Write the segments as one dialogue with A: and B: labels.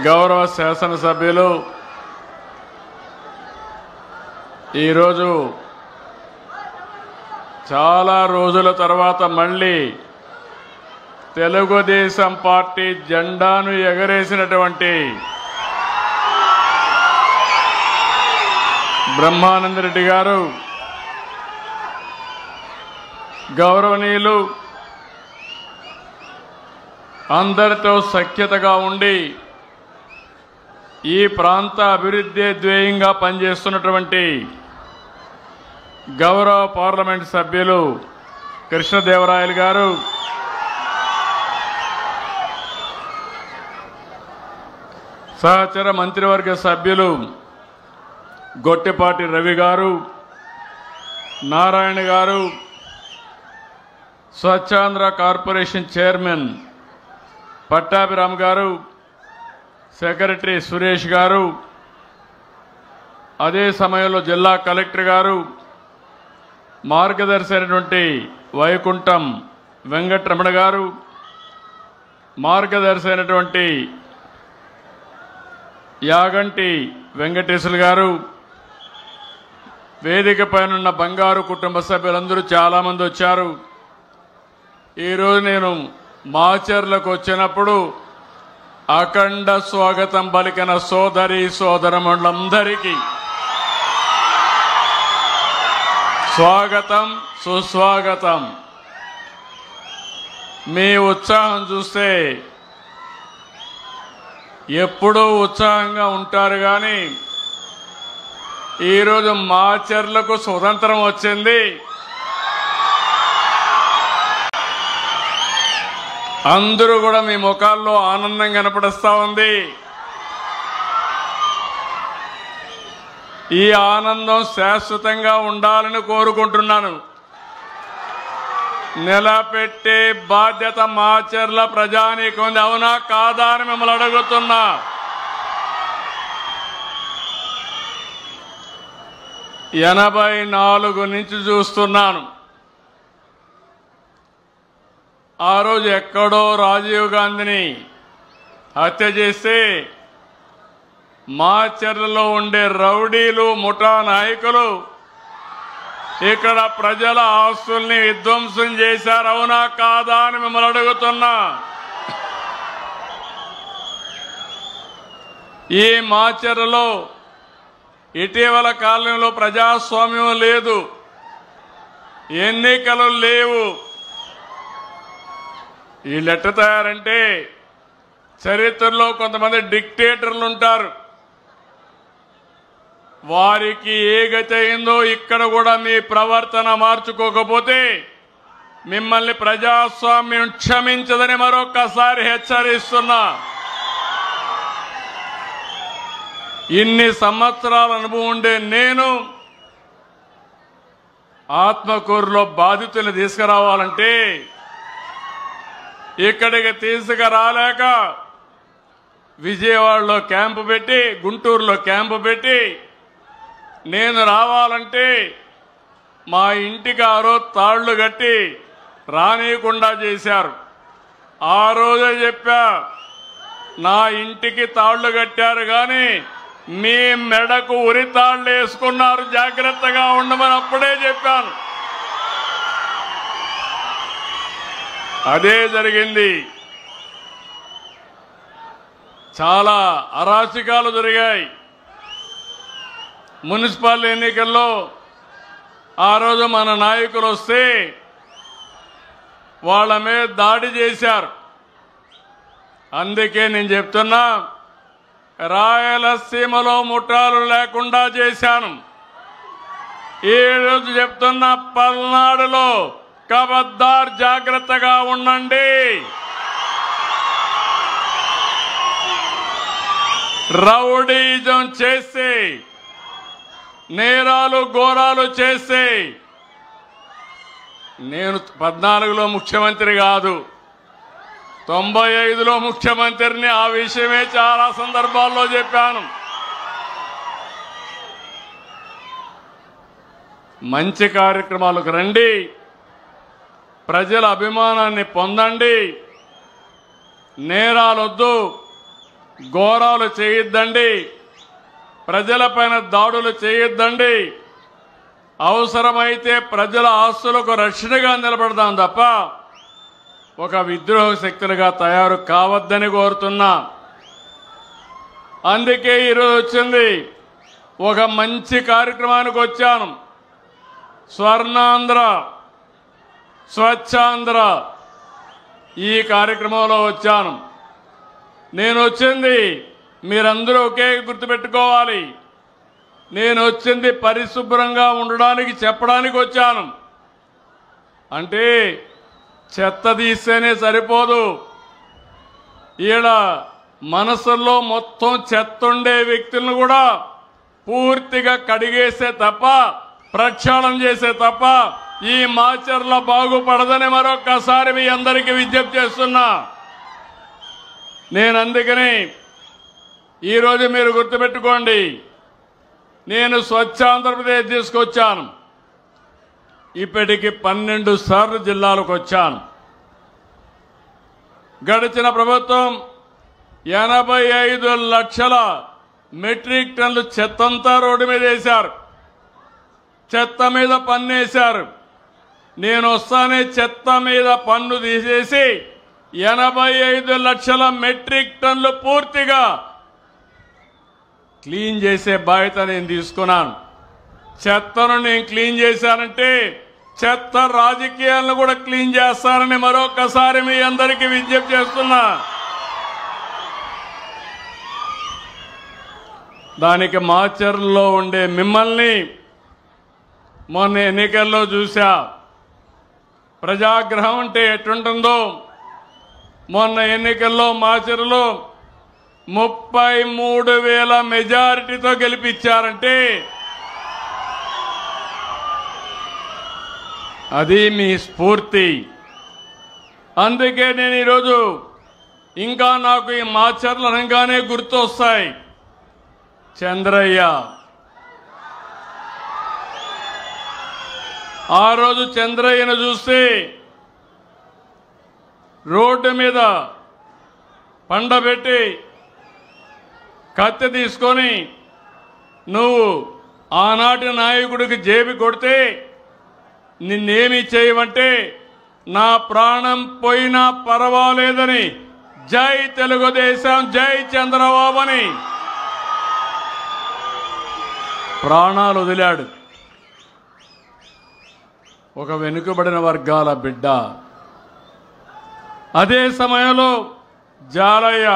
A: గౌరవ శాసనసభ్యులు ఈరోజు చాలా రోజుల తర్వాత మళ్ళీ తెలుగుదేశం పార్టీ జెండాను ఎగరేసినటువంటి బ్రహ్మానందరెడ్డి గారు గౌరవనీయులు అందరితో సఖ్యతగా ఉండి ఈ ప్రాంత అభివృద్ధి ధ్యేయంగా పనిచేస్తున్నటువంటి గౌరవ పార్లమెంట్ సభ్యులు కృష్ణదేవరాయలు గారు, సహచర మంత్రివర్గ సభ్యులు గొట్టిపాటి రవి గారు, నారాయణ గారు, స్వచ్ఛాంధ్ర కార్పొరేషన్ చైర్మన్ పట్టాభిరామ్ గారు, సెక్రటరీ సురేష్ గారు, అదే సమయంలో జిల్లా కలెక్టర్ గారు, మార్గదర్శి అయినటువంటి వైకుంఠం వెంకటరమణ గారు, మార్గదర్శి అయినటువంటి యాగంటి వెంకటేశ్వర గారు, వేదిక పైనున్న బంగారు కుటుంబ సభ్యులందరూ చాలామంది వచ్చారు. ఈరోజు నేను మాచర్లకు వచ్చినప్పుడు అఖండ స్వాగతం పలికిన సోదరి సోదరమణులందరికీ స్వాగతం, సుస్వాగతం. మీ ఉత్సాహం చూస్తే ఎప్పుడూ ఉత్సాహంగా ఉంటారు, కానీ ఈరోజు మాచర్లకు స్వతంత్రం వచ్చింది. అందరూ కూడా మీ ముఖాల్లో ఆనందం కనపడుస్తూ ఉంది. ఈ ఆనందం శాశ్వతంగా ఉండాలని కోరుకుంటున్నాను. నిలబెట్టే బాధ్యత మాచర్ల ప్రజానీకం ఉంది, అవునా కాదా అని మిమ్మల్ని అడుగుతున్నా. ఎనభై 84 నుంచి చూస్తున్నాను. ఆ రోజు ఎక్కడో రాజీవ్ గాంధీని హత్య చేస్తే మాచర్లలో ఉండే రౌడీలు, ముఠా నాయకులు ఇక్కడ ప్రజల ఆస్తుల్ని విధ్వంసం చేశారు, అవునా కాదా అని మిమ్మల్ని అడుగుతున్నా. ఈ మాచర్లలో ఇటీవల కాలంలో ప్రజాస్వామ్యం లేదు, ఎన్నికలు లేవు. వీళ్ళు ఎట్ట తయారంటే చరిత్రలో కొంతమంది డిక్టేటర్లు ఉంటారు, వారికి ఏ గతి అయిందో ఇక్కడ కూడా మీ ప్రవర్తన మార్చుకోకపోతే మిమ్మల్ని ప్రజాస్వామ్యం క్షమించదని మరొక్కసారి హెచ్చరిస్తున్నా. ఇన్ని సంవత్సరాల అనుభవం ఉండే నేను ఆత్మకూరులో బాధితులు తీసుకురావాలంటే ఇక్కడికి తీసుకురాలేక విజయవాడలో క్యాంపు పెట్టి, గుంటూరులో క్యాంపు పెట్టి, నేను రావాలంటే మా ఇంటికి ఆ రోజు తాళ్లు కట్టి రానీయకుండా చేశారు. ఆ రోజే చెప్పా, నా ఇంటికి తాళ్లు కట్టారు కానీ మీ మెడకు ఉరి తాళ్లు వేసుకున్నారు, జాగ్రత్తగా ఉండమని అప్పుడే చెప్పాను. అదే జరిగింది. చాలా అరాచకాలు జరిగాయి. మున్సిపల్ ఎన్నికల్లో ఆ రోజు మన నాయకులు వస్తే వాళ్ళ మీద దాడి చేశారు. అందుకే నేను చెప్తున్నా, రాయలసీమలో ముఠాలు లేకుండా చేశాను. ఈ రోజు చెప్తున్నా, పల్నాడులో ఖబర్దార్ జాగ్రత్తగా ఉండండి. రౌడీజం చేసి నేరాలు ఘోరాలు చేసి, నేను 14లో ముఖ్యమంత్రి కాదు, 95లో ముఖ్యమంత్రిని. ఆ విషయమే చాలా సందర్భాల్లో చెప్పాను. మంచి కార్యక్రమాలకు రండి, ప్రజల అభిమానాన్ని పొందండి, నేరాలొద్దు, ఘోరాలు చేయొద్దండి, ప్రజలపైన దాడులు చేయొద్దండి, అవసరమైతే ప్రజల ఆస్తులకు రక్షణగా నిలబడదాం తప్ప ఒక విద్రోహ శక్తులుగా తయారు కావద్దని కోరుతున్నా. అందుకే ఈరోజు వచ్చింది, ఒక మంచి కార్యక్రమానికి వచ్చాను. స్వర్ణాంధ్ర, స్వచ్ఛాంధ్ర ఈ కార్యక్రమంలో వచ్చాను. నేను వచ్చింది మీరందరూ ఒకే గుర్తుపెట్టుకోవాలి, నేను వచ్చింది పరిశుభ్రంగా ఉండడానికి చెప్పడానికి వచ్చాను. అంటే చెత్త తీస్తేనే సరిపోదు, ఈడ మనసుల్లో మొత్తం చెత్త ఉండే వ్యక్తులను కూడా పూర్తిగా కడిగేసే తప్ప, ప్రక్షాళన చేసే తప్ప ఈ మాచర్ల బాగుపడదని మరొక్కసారి మీ అందరికీ విజ్ఞప్తి చేస్తున్నా. నేను అందుకని ఈరోజు మీరు గుర్తుపెట్టుకోండి, నేను స్వచ్ఛ ఆంధ్రప్రదేశ్ తీసుకొచ్చాను. ఇప్పటికి 12 సార్లు జిల్లాలకు వచ్చాను. గడిచిన ప్రభుత్వం 85 లక్షల మెట్రిక్ టన్నులు చెత్తంతా రోడ్డు మీద వేశారు, చెత్త మీద పన్ను వేశారు. నేను వస్తానే చెత్త మీద పన్ను తీసేసి 85 లక్షల మెట్రిక్ టన్నులు పూర్తిగా క్లీన్ చేసే బాధ్యత నేను తీసుకున్నాను. చెత్తను నేను క్లీన్ చేశానంటే చెత్త రాజకీయాలను కూడా క్లీన్ చేస్తానని మరొకసారి మీ అందరికీ విజ్ఞప్తి చేస్తున్నా. దానికి మాచర్లలో ఉండే మిమ్మల్ని మొన్న ఎన్నికల్లో చూశా. ప్రజాగ్రహం అంటే ఎట్టుంటుందో, మొన్న ఎన్నికల్లో మాచర్లలో 33,000 మెజారిటీతో గెలిపించారంటే అది మీ స్ఫూర్తి. అందుకే నేను ఈరోజు ఇంకా నాకు ఈ మాచర్లు అనగానే గుర్తొస్తాయి చంద్రయ్య. ఆ రోజు చంద్రయ్యను చూస్తే రోడ్డు మీద పండబెట్టి కత్తి తీసుకొని నువ్వు ఆనాటి నాయకుడికి జేబి కొడితే నిన్నేమి చేయమంటే నా ప్రాణం పోయినా పర్వాలేదని జై తెలుగుదేశం, జై చంద్రబాబు అని ప్రాణాలు వదిలాడు. ఒక వెనుకబడిన వర్గాల బిడ్డ. అదే సమయంలో జాలయ్య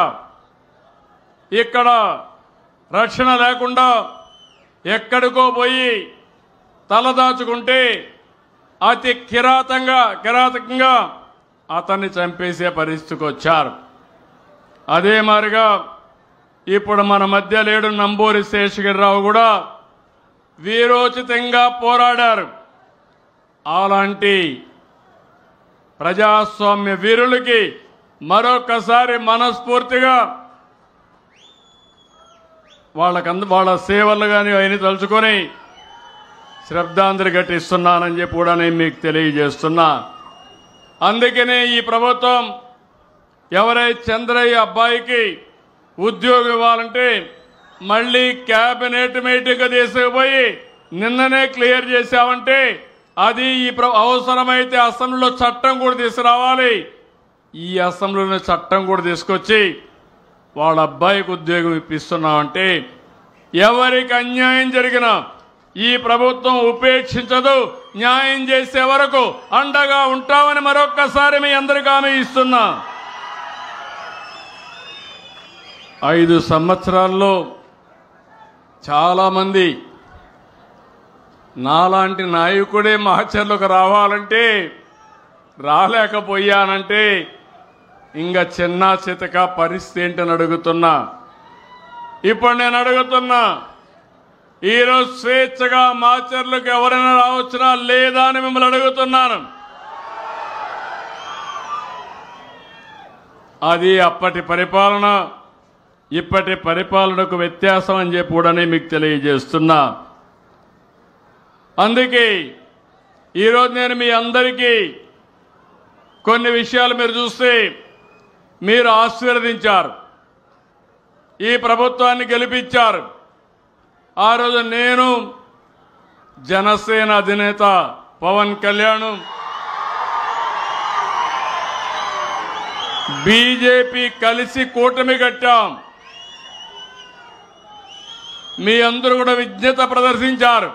A: ఇక్కడ రక్షణ లేకుండా ఎక్కడికో పోయి తలదాచుకుంటే అతి కిరాతకంగా అతన్ని చంపేసే పరిస్థితికి వచ్చారు. అదే మాదిరిగా ఇప్పుడు మన మధ్య లేడు నంబూరి శేషగిరిరావు కూడా వీరోచితంగా పోరాడారు. అలాంటి ప్రజాస్వామ్య వీరులకి మరొకసారి మనస్ఫూర్తిగా వాళ్ళ సేవలు కానీ అవన్నీ తలుచుకొని శ్రద్ధాంజలి ఘటిస్తున్నానని చెప్పి కూడా నేను మీకు తెలియజేస్తున్నా. అందుకనే ఈ ప్రభుత్వం ఎవరైతే చంద్రయ్య అబ్బాయికి ఉద్యోగం ఇవ్వాలంటే మళ్ళీ క్యాబినెట్ మీటింగ్ తీసుకుపోయి నిన్ననే క్లియర్ చేశామంటే అది ఈ అవసరమైతే అసెంబ్లీలో చట్టం కూడా తీసుకురావాలి. ఈ అసెంబ్లీలో చట్టం కూడా తీసుకొచ్చి వాళ్ళ అబ్బాయికి ఉద్యోగం ఇప్పిస్తున్నామంటే ఎవరికి అన్యాయం జరిగినా ఈ ప్రభుత్వం ఉపేక్షించదు, న్యాయం చేసే వరకు అండగా ఉంటామని మరొక్కసారి మీ అందరికీ హామీ ఇస్తున్నా. 5 సంవత్సరాల్లో చాలామంది నాలాంటి నాయకుడే మాచర్లకు రావాలంటే రాలేకపోయానంటే ఇంకా చిన్న చితక పరిస్థితి ఏంటని అడుగుతున్నా. ఇప్పుడు నేను అడుగుతున్నా, ఈరోజు స్వేచ్ఛగా మాచర్లకు ఎవరైనా రావచ్చునా లేదా అని మిమ్మల్ని అడుగుతున్నాను. అది అప్పటి పరిపాలన ఇప్పటి పరిపాలనకు వ్యత్యాసం అని చెప్పి కూడా మీకు తెలియజేస్తున్నా. అందుకే ఈరోజు నేను మీ అందరికీ కొన్ని విషయాలు మీరు చూస్తే మీరు ఆశీర్వదించారు. ఈ ప్రభుత్వాన్ని గెలిపించారు. ఆ రోజు నేను, జనసేన అధినేత పవన్ కళ్యాణ్, బీజేపీ కలిసి కూటమి కట్టాం. మీ అందరూ కూడా విజ్ఞత ప్రదర్శించారు.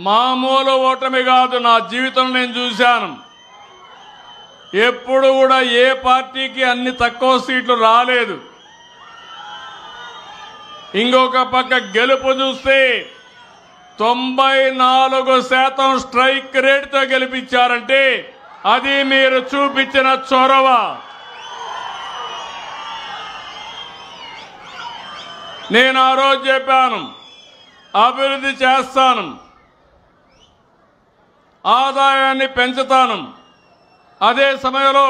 A: మామూలు ఓటమి కాదు, నా జీవితంలో నేను చూశాను. ఎప్పుడు కూడా ఏ పార్టీకి అన్ని తక్కువ సీట్లు రాలేదు. ఇంకొక పక్క గెలుపు చూస్తే 94% స్ట్రైక్ రేట్తో గెలిపించారంటే అది మీరు చూపించిన చొరవ. నేను ఆ రోజు చెప్పాను, అభివృద్ధి చేస్తాను, ఆదాయాన్ని పెంచుతాను, అదే సమయంలో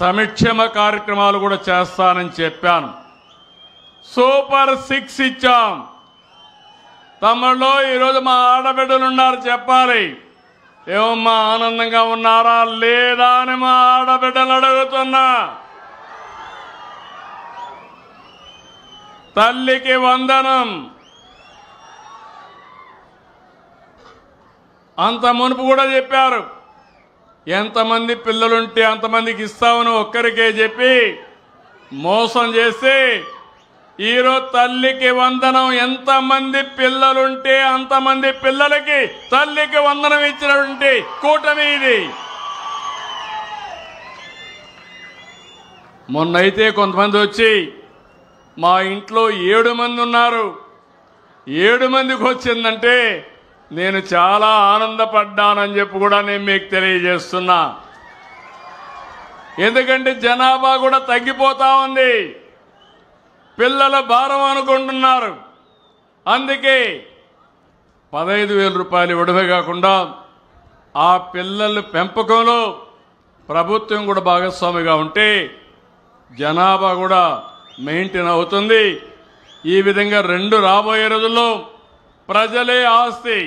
A: సంక్షేమ కార్యక్రమాలు కూడా చేస్తానని చెప్పాను. సూపర్ 6 ఇచ్చాం. తమ్ముళ్ళు, ఈరోజు మా ఆడబిడ్డలు ఉన్నారు, చెప్పాలి ఏమమ్మా ఆనందంగా ఉన్నారా లేదా అని మా ఆడబిడ్డలు అడుగుతున్నా. తల్లికి వందనం. అంత మునుపు కూడా చెప్పారు, ఎంతమంది పిల్లలుంటే అంతమందికి ఇస్తామని ఒక్కరికే చెప్పి మోసం చేసి ఈరోజు తల్లికి వందనం, ఎంతమంది పిల్లలుంటే అంతమంది పిల్లలకి తల్లికి వందనం ఇచ్చినటువంటి కూటమి ఇది. మొన్నైతే కొంతమంది వచ్చి మా ఇంట్లో 7 మంది ఉన్నారు, 7 మందికి వచ్చిందంటే నేను చాలా ఆనందపడ్డానని చెప్పి కూడా నేను మీకు తెలియజేస్తున్నా. ఎందుకంటే జనాభా కూడా తగ్గిపోతా ఉంది, పిల్లల భారం అనుకుంటున్నారు. అందుకే 15,000 రూపాయలు ఇవ్వడమే కాకుండా ఆ పిల్లల పెంపకంలో ప్రభుత్వం కూడా భాగస్వామిగా ఉంటే జనాభా కూడా మెయింటైన్ అవుతుంది. ఈ విధంగా 2 రాబోయే రోజుల్లో ప్రజలే ఆస్తి,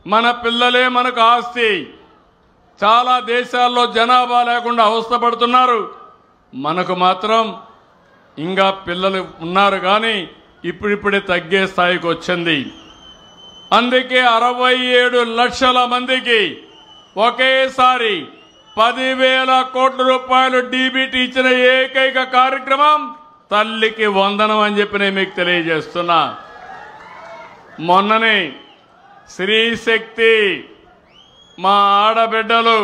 A: మన పిల్లలే మనకు ఆస్తి. చాలా దేశాల్లో జనాభా లేకుండా అవస్థపడుతున్నారు, మనకు మాత్రం ఇంకా పిల్లలు ఉన్నారు కానీ ఇప్పుడిప్పుడే తగ్గే స్థాయికి వచ్చింది. అందుకే 67 లక్షల మందికి ఒకేసారి 10,000 కోట్ల రూపాయలు డీబీటీ ఇచ్చిన ఏకైక కార్యక్రమం తల్లికి వందనం అని చెప్పి నేను మీకు తెలియజేస్తున్నా. మొన్ననే శ్రీశక్తి మా ఆడబిడ్డలు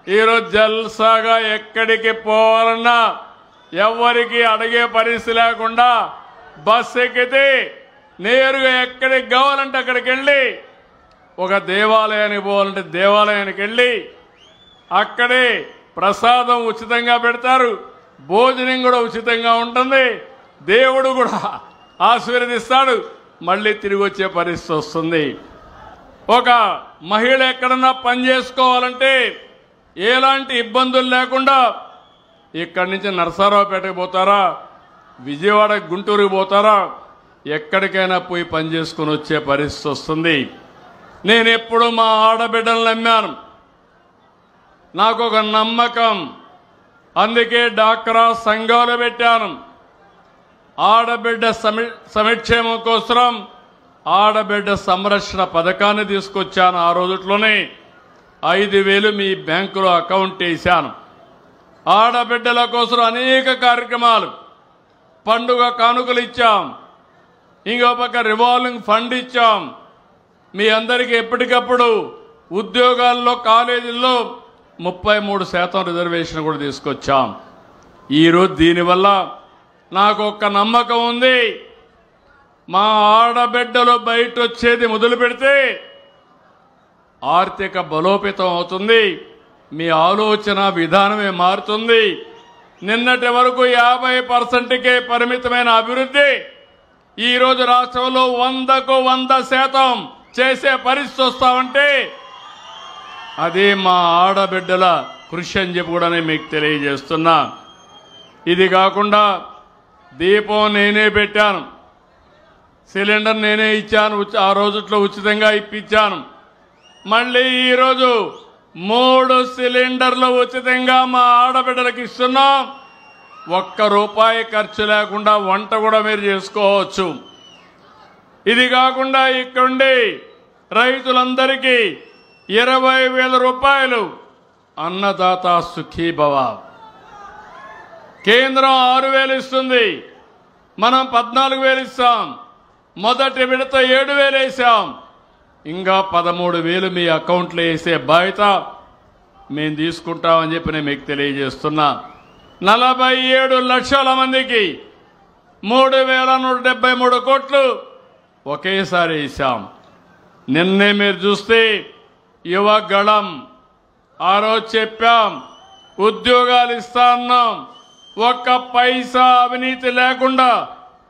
A: ఈరోజు జల్సాగా ఎక్కడికి పోవాలన్నా ఎవరికి అడిగే పరిస్థితి లేకుండా బస్సు ఎక్కితే నేరుగా ఎక్కడికి కావాలంటే అక్కడికి వెళ్ళి, ఒక దేవాలయానికి పోవాలంటే దేవాలయానికి వెళ్ళి అక్కడే ప్రసాదం ఉచితంగా పెడతారు, భోజనం కూడా ఉచితంగా ఉంటుంది, దేవుడు కూడా ఆశీర్వదిస్తాడు, మళ్ళీ తిరిగి వచ్చే పరిస్థితి వస్తుంది. ఒక మహిళ ఎక్కడన్నా పని చేసుకోవాలంటే ఎలాంటి ఇబ్బందులు లేకుండా ఇక్కడి నుంచి నరసరావుపేటకు పోతారా, విజయవాడ గుంటూరుకు పోతారా, ఎక్కడికైనా పోయి పని చేసుకుని వచ్చే పరిస్థితి వస్తుంది. నేను ఎప్పుడు మా ఆడబిడ్డలు నమ్మాను, నాకు ఒక నమ్మకం. అందుకే డాక్రా సంఘాలు పెట్టాను. ఆడబిడ్డ సంక్షేమం కోసం ఆడబిడ్డ సంరక్షణ పథకాన్ని తీసుకొచ్చాను. ఆ రోజుట్లోనే 5,000 మీ బ్యాంకులో అకౌంట్ వేశాను. ఆడబిడ్డల కోసం అనేక కార్యక్రమాలు, పండుగ కానుకలు ఇచ్చాం, ఇంకో పక్క రివాల్వింగ్ ఫండ్ ఇచ్చాం. మీ అందరికీ ఎప్పటికప్పుడు ఉద్యోగాల్లో కాలేజీల్లో 33% రిజర్వేషన్ కూడా తీసుకొచ్చాం. ఈరోజు దీనివల్ల నాకు ఒక్క నమ్మకం ఉంది, మా ఆడబిడ్డలు బయట వచ్చేది మొదలు పెడితే ఆర్థిక బలోపేతం అవుతుంది, మీ ఆలోచన విధానమే మారుతుంది. నిన్నటి వరకు 50%కే పరిమితమైన అభివృద్ధి ఈరోజు రాష్ట్రంలో 100కు 100% చేసే పరిస్థితి వస్తామంటే అదే మా ఆడబిడ్డల కృషి అని చెప్పి కూడా నేను మీకు తెలియజేస్తున్నా. ఇది కాకుండా దీపం నేనే పెట్టాను, సిలిండర్ నేనే ఇచ్చాను, ఆ రోజుట్లో ఉచితంగా ఇప్పించాను. మళ్ళీ ఈరోజు 3 సిలిండర్లు ఉచితంగా మా ఆడబిడ్డలకు ఇస్తున్నాం. ఒక్క రూపాయి ఖర్చు లేకుండా వంట కూడా మీరు చేసుకోవచ్చు. ఇది కాకుండా ఇక్కడుండి రైతులందరికీ 20,000 రూపాయలు అన్నదాత సుఖీభవ. కేంద్రం 6,000 ఇస్తుంది, మనం 14,000 ఇస్తాం. మొదటి విడత 7,000 వేసాం, ఇంకా 13,000 మీ అకౌంట్లో వేసే బాధ్యత మేము తీసుకుంటామని చెప్పి నేను మీకు తెలియజేస్తున్నా. 47 లక్షల మందికి 3,173 కోట్లు ఒకేసారి వేసాం. నిన్నే మీరు చూస్తే యువగళం ఆ రోజు చెప్పాం, ఉద్యోగాలు ఇస్తా అన్నాం. ఒక్క పైసా అవినీతి లేకుండా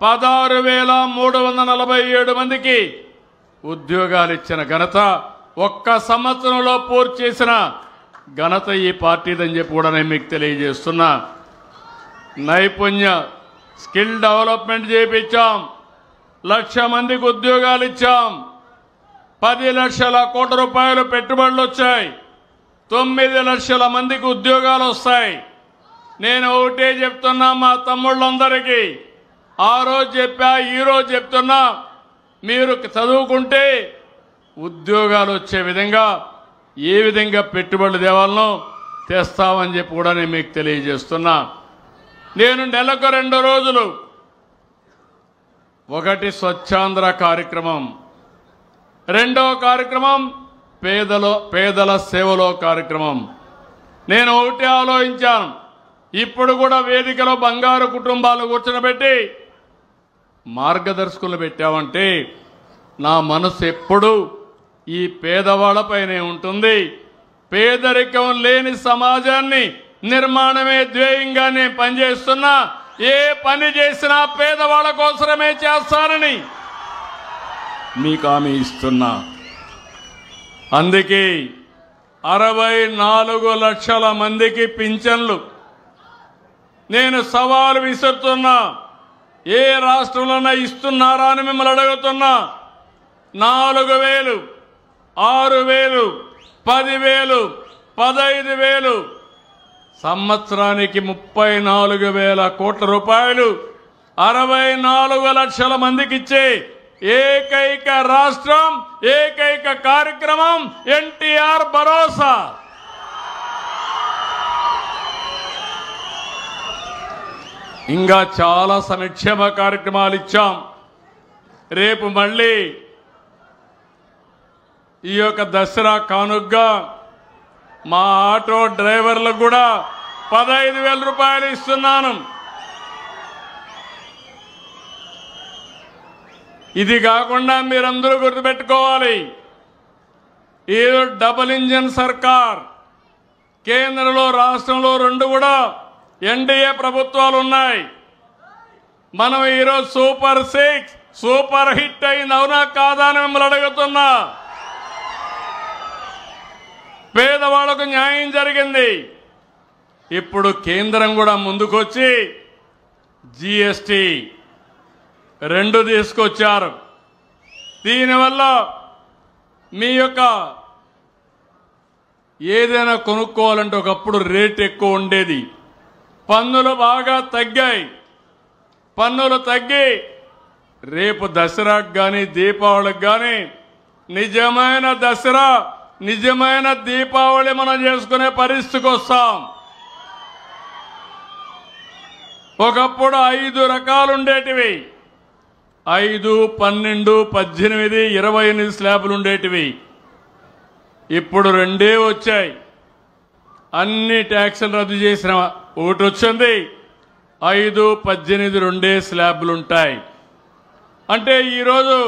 A: 16,347 మందికి ఉద్యోగాలు ఇచ్చిన ఘనత, ఒక్క సంవత్సరంలో పూర్తి చేసిన ఘనత ఈ పార్టీదని చెప్పి కూడా నేను మీకు తెలియజేస్తున్నా. నైపుణ్య స్కిల్ డెవలప్మెంట్ చేయించాం, 1,00,000 మందికి ఉద్యోగాలు ఇచ్చాం. 10 లక్షల కోట్ల రూపాయలు పెట్టుబడులు వచ్చాయి, 9 లక్షల మందికి ఉద్యోగాలు వస్తాయి. నేను ఒకటే చెప్తున్నా మా తమ్ముళ్ళందరికీ, ఆ రోజు చెప్పా, ఈరోజు చెప్తున్నా, మీరు చదువుకుంటే ఉద్యోగాలు వచ్చే విధంగా ఏ విధంగా పెట్టుబడులు తేవాలనో తెస్తామని చెప్పి కూడా నేను మీకు తెలియజేస్తున్నా. నేను నెలకు 2 రోజులు, ఒకటి స్వచ్ఛాంధ్ర కార్యక్రమం, రెండవ కార్యక్రమం పేదల సేవలో కార్యక్రమం. నేను ఒకటి ఆలోచించాను, ఇప్పుడు కూడా వేదికలో బంగారు కుటుంబాలు కూర్చోబెట్టి మార్గదర్శకులు పెట్టామంటే నా మనసు ఎప్పుడు ఈ పేదవాళ్లపైనే ఉంటుంది. పేదరికం లేని సమాజాన్ని నిర్మాణమే ధ్యేయంగా నేను పనిచేస్తున్నా. ఏ పని చేసినా పేదవాళ్ల కోసమే చేస్తానని మీకు హామీ ఇస్తున్నా. అందుకే 64 లక్షల మందికి పింఛన్లు నేను సవాలు విసురుతున్నా. ఏ రాష్ట్రంలోనే ఇస్తున్నారా అని మిమ్మల్ని అడుగుతున్నా. 4,000, 6,000, 10,000, 15,000, సంవత్సరానికి 34,000 కోట్ల రూపాయలు 64 లక్షల మందికి ఇచ్చే ఏకైక రాష్ట్రం, ఏకైక కార్యక్రమం ఎన్టీఆర్ భరోసా. ఇంకా చాలా సంక్షేమ కార్యక్రమాలు ఇచ్చాం. రేపు మళ్ళీ ఈ యొక్క దసరా కానుగ్గా మా ఆటో డ్రైవర్లకు కూడా 15,000 రూపాయలు ఇస్తున్నాను. ఇది కాకుండా మీరందరూ గుర్తుపెట్టుకోవాలి, ఏదో డబుల్ ఇంజన్ సర్కార్, కేంద్రంలో రాష్ట్రంలో 2 కూడా ఎన్డీఏ ప్రభుత్వాలు ఉన్నాయి. మనం ఈరోజు సూపర్ 6 సూపర్ హిట్ అయింది, అవునా కాదా అని మిమ్మల్ని అడుగుతున్నా. పేదవాళ్లకు న్యాయం జరిగింది. ఇప్పుడు కేంద్రం కూడా ముందుకొచ్చి జీఎస్టీ 2 తీసుకొచ్చారు. దీనివల్ల మీ యొక్క ఏదైనా కొనుక్కోవాలంటే ఒకప్పుడు రేట్ ఎక్కువ ఉండేది, పన్నులు బాగా తగ్గాయి. పన్నులు తగ్గి రేపు దసరాకు కానీ దీపావళికి కానీ నిజమైన దసరా, నిజమైన దీపావళి మనం చేసుకునే పరిస్థితికి వస్తాం. ఒకప్పుడు 5 రకాలు ఉండేటివి, 5, 12, 18, 28 స్లాబులు ఉండేటివి. ఇప్పుడు 2 వచ్చాయి. అన్ని ట్యాక్సులు రద్దు చేసిన ఒకటి వచ్చింది. 5, 18 2 స్లాబులు ఉంటాయి. అంటే ఈరోజు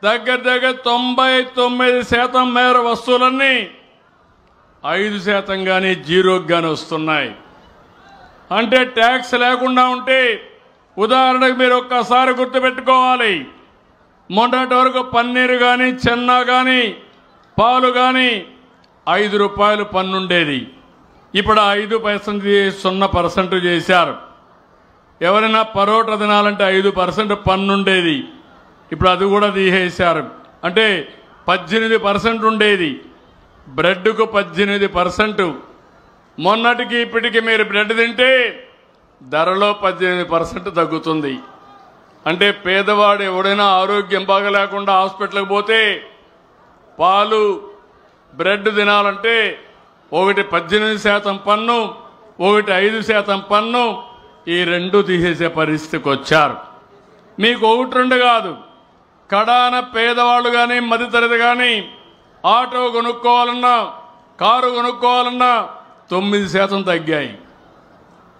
A: దగ్గర 99% మేర వస్తువులన్నీ 5% కానీ 0కి కానీ వస్తున్నాయి. అంటే ట్యాక్స్ లేకుండా ఉంటే, ఉదాహరణకు మీరు ఒక్కసారి గుర్తుపెట్టుకోవాలి, మొన్నటి వరకు పన్నీరు కానీ, చెన్నా కానీ, పాలు కానీ 5 రూపాయలు పన్ను ఉండేది. ఇప్పుడు 5% 0% చేశారు. ఎవరైనా పరోటా తినాలంటే 5% పన్ను ఉండేది, ఇప్పుడు అది కూడా తీసేశారు. అంటే 18% ఉండేది. బ్రెడ్కు 18%. మొన్నటికి ఇప్పటికి మీరు బ్రెడ్ తింటే ధరలో 18% తగ్గుతుంది. అంటే పేదవాడు ఎవడైనా ఆరోగ్యం బాగలేకుండా హాస్పిటల్కి పోతే పాలు బ్రెడ్ తినాలంటే ఒకటి 18% పన్ను, ఒకటి 5% పన్ను, ఈ రెండు తీసేసే పరిస్థితికి వచ్చారు. మీకు ఒకటి రెండు కాదు, కడాన పేదవాళ్ళు కానీ మధ్యతరగతి కానీ ఆటో కొనుక్కోవాలన్నా కారు కొనుక్కోవాలన్నా 9% తగ్గాయి.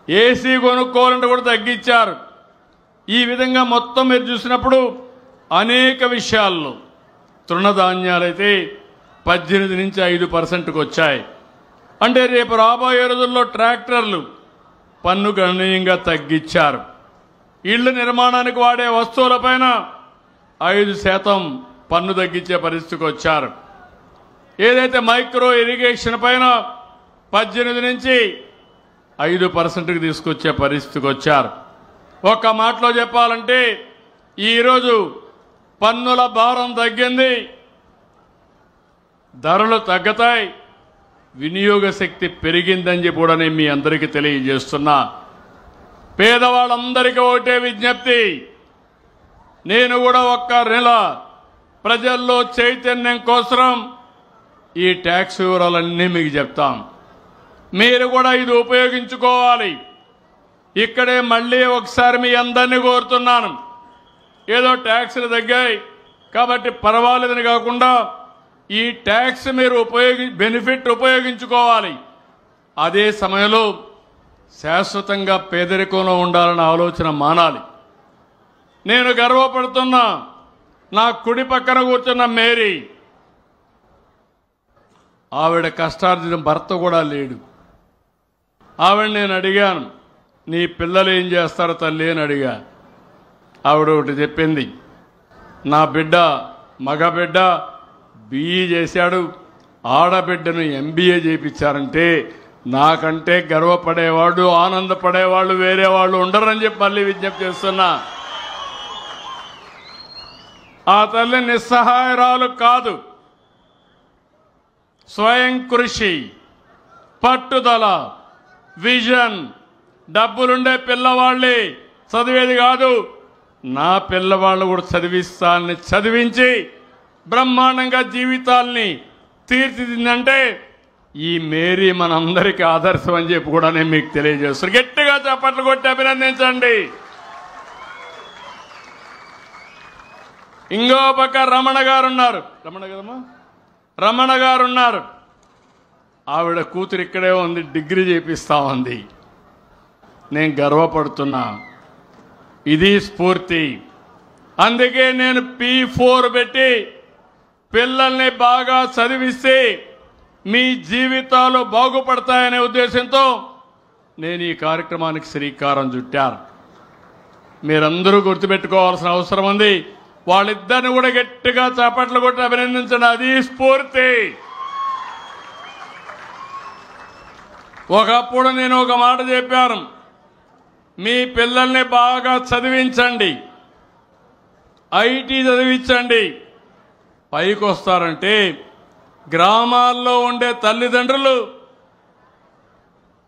A: ఏసీ కొనుక్కోవాలంటే కూడా తగ్గించారు. ఈ విధంగా మొత్తం మీరు చూసినప్పుడు అనేక విషయాల్లో తృణధాన్యాలైతే 18 నుంచి 5%కు వచ్చాయి. అంటే రేపు రాబోయే రోజుల్లో ట్రాక్టర్లు పన్ను గణనీయంగా తగ్గించారు. ఇళ్ల నిర్మాణానికి వాడే వస్తువులపైన 5% పన్ను తగ్గించే పరిస్థితికి వచ్చారు. ఏదైతే మైక్రో ఇరిగేషన్ పైన 18 నుంచి 5%కి తీసుకొచ్చే పరిస్థితికి వచ్చారు. ఒక్క మాటలో చెప్పాలంటే ఈరోజు పన్నుల భారం తగ్గింది, ధరలు తగ్గుతాయి, వినియోగ శక్తి పెరిగిందని చెప్పి కూడా నేను మీ అందరికీ తెలియజేస్తున్నా. పేదవాళ్ళందరికీ ఒకటే విజ్ఞప్తి, నేను కూడా ఒక్క నెల ప్రజల్లో చైతన్యం కోసం ఈ ట్యాక్స్ వివరాలన్నీ మీకు చెప్తాం. మీరు కూడా ఇది ఉపయోగించుకోవాలి. ఇక్కడే మళ్ళీ ఒకసారి మీ అందరినీ కోరుతున్నాను, ఏదో ట్యాక్స్లు తగ్గాయి కాబట్టి పర్వాలేదని కాకుండా ఈ ట్యాక్స్ మీరు బెనిఫిట్ ఉపయోగించుకోవాలి. అదే సమయంలో శాశ్వతంగా పేదరికంలో ఉండాలన్న ఆలోచన మానాలి. నేను గర్వపడుతున్నా, నా కుడి పక్కన కూర్చున్న మేరీ, ఆవిడ కష్టార్జితం భర్త కూడా లేడు. ఆవిడ నేను అడిగాను, నీ పిల్లలు ఏం చేస్తారో తల్లి అని అడిగా. ఆవిడ ఒకటి చెప్పింది, నా బిడ్డ మగ బిడ్డ BE చేశాడు, ఆడబిడ్డను MBA చేయించారంటే నాకంటే గర్వపడేవాడు ఆనందపడేవాళ్ళు వేరే వాళ్ళు ఉండరని చెప్పి మళ్ళీ విజ్ఞప్తి చేస్తున్నా. ఆ తల్లి నిస్సహాయరాలు కాదు, స్వయం కృషి, పట్టుదల, విజన్, డబ్బులుండే పిల్లవాళ్ళే చదివేది కాదు, నా పిల్లవాళ్ళు కూడా చదివిస్తానని చదివించి బ్రహ్మాండంగా జీవితాల్ని తీర్చిదిద్దంటే ఈ మేరీ మనందరికీ ఆదర్శం అని చెప్పి కూడా నేను మీకు తెలియజేస్తాను. గట్టిగా చప్పట్లు కొట్టి అభినందించండి. ఇంకో పక్క రమణ గారు ఉన్నారు, రమణ గారు ఉన్నారు. ఆవిడ కూతురు ఇక్కడే ఉంది, డిగ్రీ చేపిస్తా ఉంది. నేను గర్వపడుతున్నా, ఇది స్ఫూర్తి. అందుకే నేను P4 పెట్టి పిల్లల్ని బాగా చదివిస్తే మీ జీవితాలు బాగుపడతాయనే ఉద్దేశంతో నేను ఈ కార్యక్రమానికి శ్రీకారం చుట్టాను. మీరందరూ గుర్తుపెట్టుకోవాల్సిన అవసరం ఉంది. వాళ్ళిద్దరిని కూడా గట్టిగా చప్పట్లు కొట్టి అభినందించండి. అది స్ఫూర్తి. ఒకప్పుడు నేను ఒక మాట చెప్పాను, మీ పిల్లల్ని బాగా చదివించండి, ఐటీ చదివించండి. పైకి వస్తారంటే గ్రామాల్లో ఉండే తల్లిదండ్రులు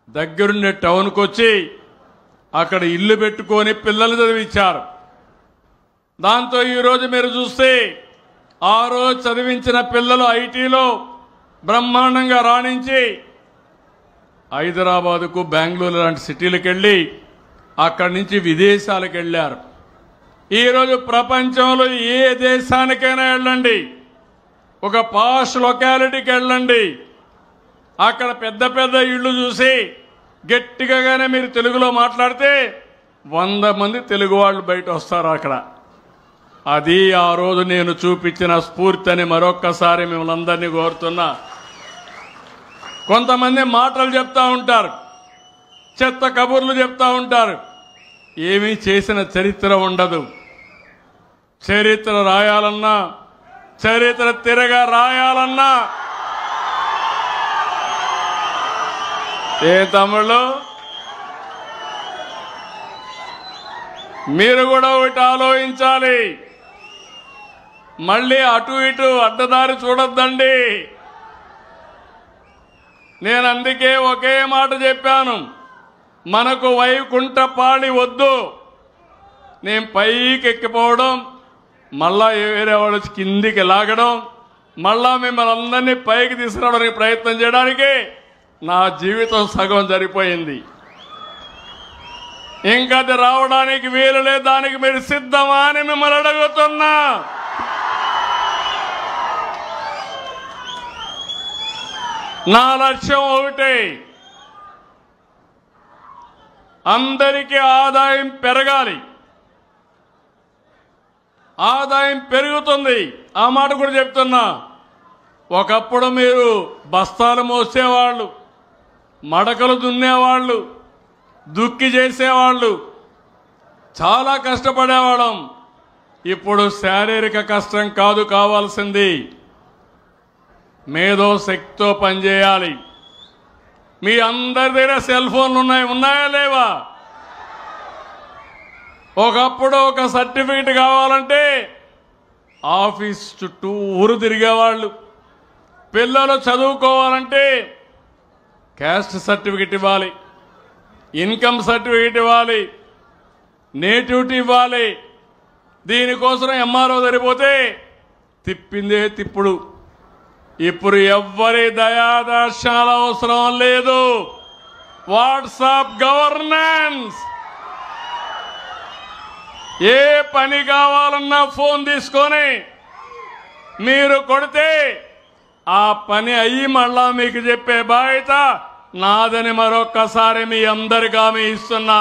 A: దగ్గరుండే టౌన్కి వచ్చి అక్కడ ఇల్లు పెట్టుకొని పిల్లలు చదివించారు. దాంతో ఈరోజు మీరు చూస్తే ఆ రోజు చదివించిన పిల్లలు ఐటీలో బ్రహ్మాండంగా రాణించి హైదరాబాదుకు, బెంగళూరు లాంటి సిటీలకు వెళ్ళి అక్కడి నుంచి విదేశాలకు వెళ్ళారు. ఈరోజు ప్రపంచంలో ఏ దేశానికైనా వెళ్ళండి, ఒక పాష్ లొకాలిటీకి వెళ్ళండి, అక్కడ పెద్ద పెద్ద ఇళ్ళు చూసి గట్టిగానే మీరు తెలుగులో మాట్లాడితే 100 మంది తెలుగు వాళ్ళు బయట వస్తారు అక్కడ. అది ఆ రోజు నేను చూపించిన స్ఫూర్తి అని మరొక్కసారి మిమ్మల్ని అందరినీ కోరుతున్నా. కొంతమంది మాటలు చెప్తా ఉంటారు, చెత్త కబుర్లు చెప్తా ఉంటారు, ఏమీ చేసిన చరిత్ర ఉండదు. చరిత్ర రాయాలన్నా, చరిత్ర తిరగా రాయాలన్నా ఏ తమ్ముళ్ళు మీరు కూడా ఒకటి ఆలోచించాలి. మళ్ళీ అటు ఇటు అడ్డదారి చూడొద్దండి. నేను అందుకే ఒకే మాట చెప్పాను, మనకు వైకుంఠపాళి వద్దు. నేను పైకి ఎక్కిపోవడం, మళ్ళా వేరే వాళ్ళు కిందికి లాగడం, మళ్ళా మిమ్మల్ని అందరినీ పైకి తీసుకురావడానికి ప్రయత్నం చేయడానికి నా జీవితం సగం సరిపోయింది. ఇంకా అది రావడానికి వీలు లేదు. దానికి మీరు సిద్ధమా అని మిమ్మల్ని అడుగుతున్నా. నా లక్ష్యం ఒకటే, అందరికీ ఆదాయం పెరగాలి. ఆదాయం పెరుగుతుంది, ఆ మాట కూడా చెప్తున్నా. ఒకప్పుడు మీరు బస్తాలు మోసేవాళ్ళు, మడకలు దున్నేవాళ్ళు, దుక్కి చేసేవాళ్ళు, చాలా కష్టపడేవాళ్ళం. ఇప్పుడు శారీరక కష్టం కాదు కావాల్సింది, మేధో శక్తితో పనిచేయాలి. మీ అందరి దగ్గర సెల్ ఫోన్లు ఉన్నాయా లేవా? ఒకప్పుడు ఒక సర్టిఫికెట్ కావాలంటే ఆఫీస్ చుట్టూ ఊరు తిరిగేవాళ్ళు. పిల్లలు చదువుకోవాలంటే క్యాస్ట్ సర్టిఫికెట్ ఇవ్వాలి, ఇన్కమ్ సర్టిఫికెట్ ఇవ్వాలి, నేటివిటీ ఇవ్వాలి. దీనికోసం ఎంఆర్ఓ సరిపోతే తిప్పిందే తిప్పుడు. ఇప్పుడు ఎవ్వరి దయాదర్శనాల అవసరం లేదు. WhatsApp governance. ఏ పని కావాలన్నా ఫోన్ తీసుకొని మీరు కొడితే ఆ పని అయ్యి మళ్ళా మీకు చెప్పే బాధ్యత నాదని మరొక్కసారి మీ అందరికీ హామీ ఇస్తున్నా.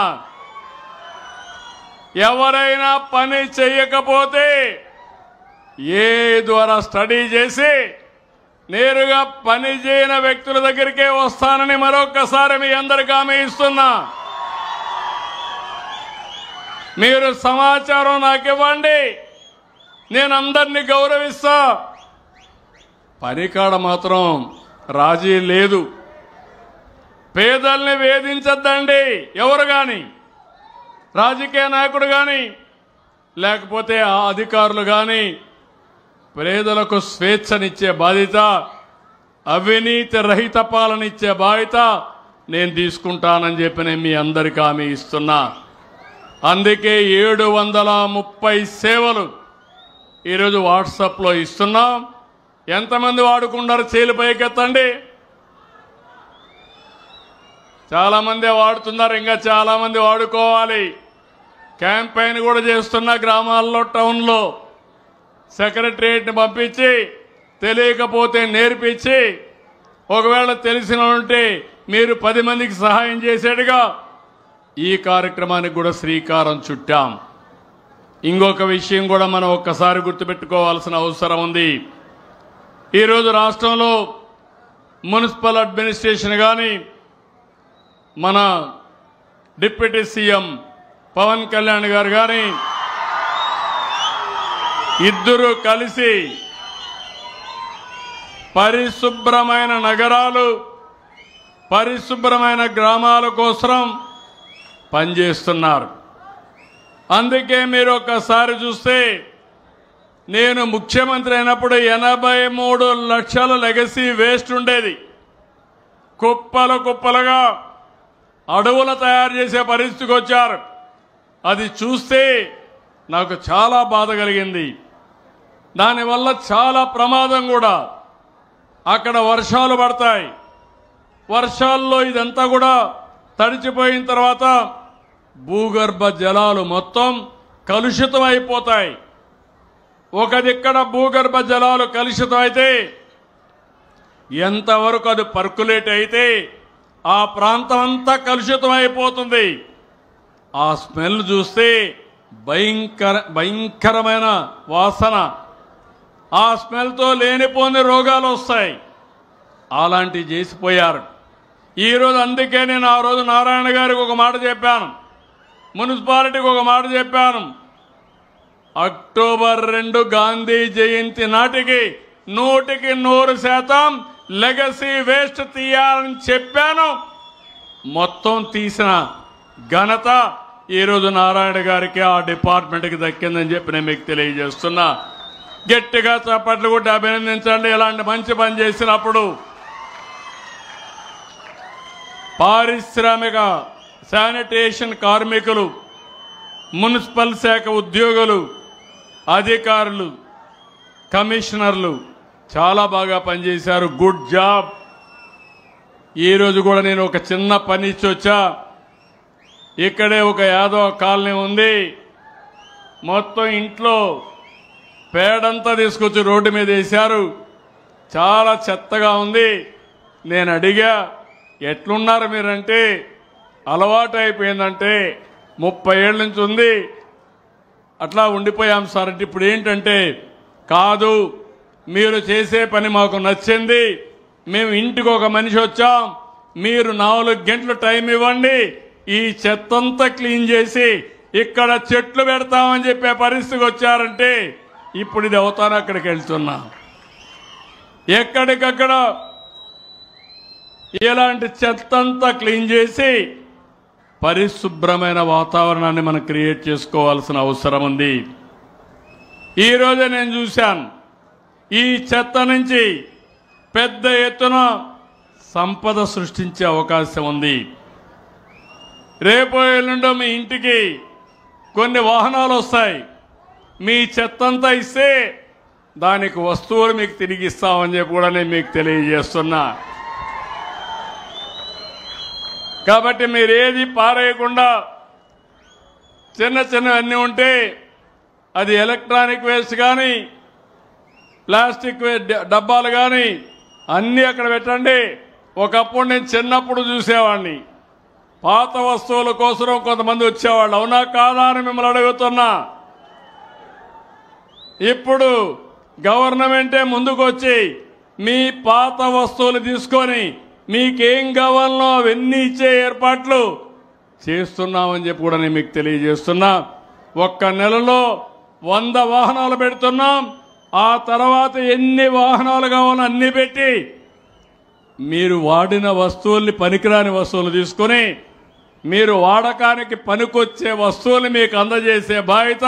A: ఎవరైనా పని చేయకపోతే ఏ ద్వారా స్టడీ చేసి నేరుగా పని చేయని వ్యక్తుల దగ్గరికే వస్తానని మరొక్కసారి మీ అందరికీ హామీ ఇస్తున్నా. మీరు సమాచారం నాకు ఇవ్వండి, నేను అందరినీ గౌరవిస్తా. పనికాడ మాత్రం రాజీ లేదు. పేదల్ని వేధించద్దండి ఎవరు కానీ, రాజకీయ నాయకుడు కానీ లేకపోతే ఆ అధికారులు కానీ. పేదలకు స్వేచ్ఛనిచ్చే బాధ్యత, అవినీతి రహిత పాలన ఇచ్చే బాధ్యత నేను తీసుకుంటానని చెప్పి నేను మీ అందరికీ హామీ ఇస్తున్నా. అందుకే 730 సేవలు ఈరోజు వాట్సాప్లో ఇస్తున్నాం. ఎంతమంది వాడుకున్నారు? చేలు పైకెత్తండి. చాలామంది వాడుతున్నారు, ఇంకా చాలామంది వాడుకోవాలి. క్యాంపెయిన్ కూడా చేస్తున్నా గ్రామాల్లో, టౌన్లో. సెక్రటరియట్ని పంపించి తెలియకపోతే నేర్పించి, ఒకవేళ తెలిసిన ఉంటే మీరు 10 మందికి సహాయం చేసేట్టుగా ఈ కార్యక్రమానికి కూడా శ్రీకారం చుట్టాం. ఇంకొక విషయం కూడా మనం ఒక్కసారి గుర్తుపెట్టుకోవాల్సిన అవసరం ఉంది. ఈరోజు రాష్ట్రంలో మున్సిపల్ అడ్మినిస్ట్రేషన్ కానీ మన డిప్యూటీ సీఎం పవన్ కళ్యాణ్ గారు కానీ ఇద్దరు కలిసి పరిశుభ్రమైన నగరాలు, పరిశుభ్రమైన గ్రామాల కోసం పనిచేస్తున్నారు. అందుకే మీరు ఒక్కసారి చూస్తే, నేను ముఖ్యమంత్రి అయినప్పుడు 83 లక్షల లెగసీ వేస్ట్ ఉండేది. కుప్పలు కుప్పలుగా అడవులు తయారు చేసే పరిస్థితికి వచ్చారు. అది చూస్తే నాకు చాలా బాధ కలిగింది. దానివల్ల చాలా ప్రమాదం కూడా. అక్కడ వర్షాలు పడతాయి, వర్షాల్లో ఇదంతా కూడా తడిచిపోయిన తర్వాత భూగర్భ జలాలు మొత్తం కలుషితం అయిపోతాయి. ఒక దిక్కడ భూగర్భ జలాలు కలుషితం అయితే ఎంతవరకు అది పర్కులేట్ అయితే ఆ ప్రాంతం అంతా కలుషితం అయిపోతుంది. ఆ స్మెల్ చూస్తే భయంకరమైన వాసన. ఆ స్మెల్తో లేనిపోని రోగాలు వస్తాయి. అలాంటివి చేసిపోయారు ఈరోజు. అందుకే నేను ఆ రోజు నారాయణ గారికి ఒక మాట చెప్పాను, మున్సిపాలిటీకి ఒక మాట చెప్పాను. అక్టోబర్ 2 గాంధీ జయంతి నాటికి 100% లెగసీ వేస్ట్ తీయాలని చెప్పాను. మొత్తం తీసిన ఘనత ఈరోజు నారాయణ గారికి, ఆ డిపార్ట్మెంట్కి దక్కిందని చెప్పి నేను మీకు తెలియజేస్తున్నా. గట్టిగా చప్పట్లు కొట్టి అభినందించండి ఇలాంటి మంచి పని చేసినప్పుడు. పారిశ్రామిక శానిటేషన్ కార్మికులు, మున్సిపల్ శాఖ ఉద్యోగులు, అధికారులు, కమిషనర్లు చాలా బాగా పనిచేశారు. Good job. ఈరోజు కూడా నేను ఒక చిన్న పని ఇచ్చి వచ్చా. ఇక్కడే ఒక యాదవ కాలనీ ఉంది. మొత్తం ఇంట్లో పేడంతా తీసుకొచ్చి రోడ్డు మీద వేశారు. చాలా చెత్తగా ఉంది. నేను అడిగా, ఎట్లున్నారు మీరంటే, అలవాటు అయిపోయిందంటే 30 ఏళ్ళ నుంచి ఉంది, అట్లా ఉండిపోయాం సార్ అంటే. ఇప్పుడు ఏంటంటే, కాదు, మీరు చేసే పని మాకు నచ్చింది, మేము ఇంటికి ఒక మనిషి వచ్చాం, మీరు 4 గంటలు టైం ఇవ్వండి, ఈ చెత్తంతా క్లీన్ చేసి ఇక్కడ చెట్లు పెడతామని చెప్పే పరిస్థితికి వచ్చారంటే ఇప్పుడు ఇది అవుతాను. అక్కడికి వెళ్తున్నా. ఎక్కడికక్కడ ఇలాంటి చెత్తంతా క్లీన్ చేసి పరిశుభ్రమైన వాతావరణాన్ని మనం క్రియేట్ చేసుకోవాల్సిన అవసరం ఉంది. ఈరోజే నేను చూశాను, ఈ చెత్త నుంచి పెద్ద ఎత్తున సంపద సృష్టించే అవకాశం ఉంది. రేపు ఎల్లుండో మీ ఇంటికి కొన్ని వాహనాలు వస్తాయి. మీ చెత్తంతా ఇస్తే దానికి వస్తువులు మీకు తిరిగి ఇస్తామని చెప్పి కూడా నేను మీకు తెలియజేస్తున్నా. కాబట్టి మీరు ఏది పారేయకుండా చిన్న చిన్నవన్నీ ఉంటే అది ఎలక్ట్రానిక్ వేస్ట్ కానీ ప్లాస్టిక్ డబ్బాలు కానీ అన్నీ అక్కడ పెట్టండి. ఒకప్పుడు నేను చిన్నప్పుడు చూసేవాడిని, పాత వస్తువుల కోసం కొంతమంది వచ్చేవాళ్ళు. అవునా కాదా అని మిమ్మల్ని అడుగుతున్నా. ఇప్పుడు గవర్నమెంటే ముందుకు వచ్చి మీ పాత వస్తువులు తీసుకొని మీకేం కావాలనో అవన్నీ ఇచ్చే ఏర్పాట్లు చేస్తున్నామని చెప్పి కూడా నేను మీకు తెలియజేస్తున్నా. ఒక్క నెలలో 100 వాహనాలు పెడుతున్నాం. ఆ తర్వాత ఎన్ని వాహనాలు కావాలో అన్ని పెట్టి మీరు వాడిన వస్తువుల్ని, పనికిరాని వస్తువులు తీసుకొని మీరు వాడకానికి పనికొచ్చే వస్తువులు మీకు అందజేసే బాధ్యత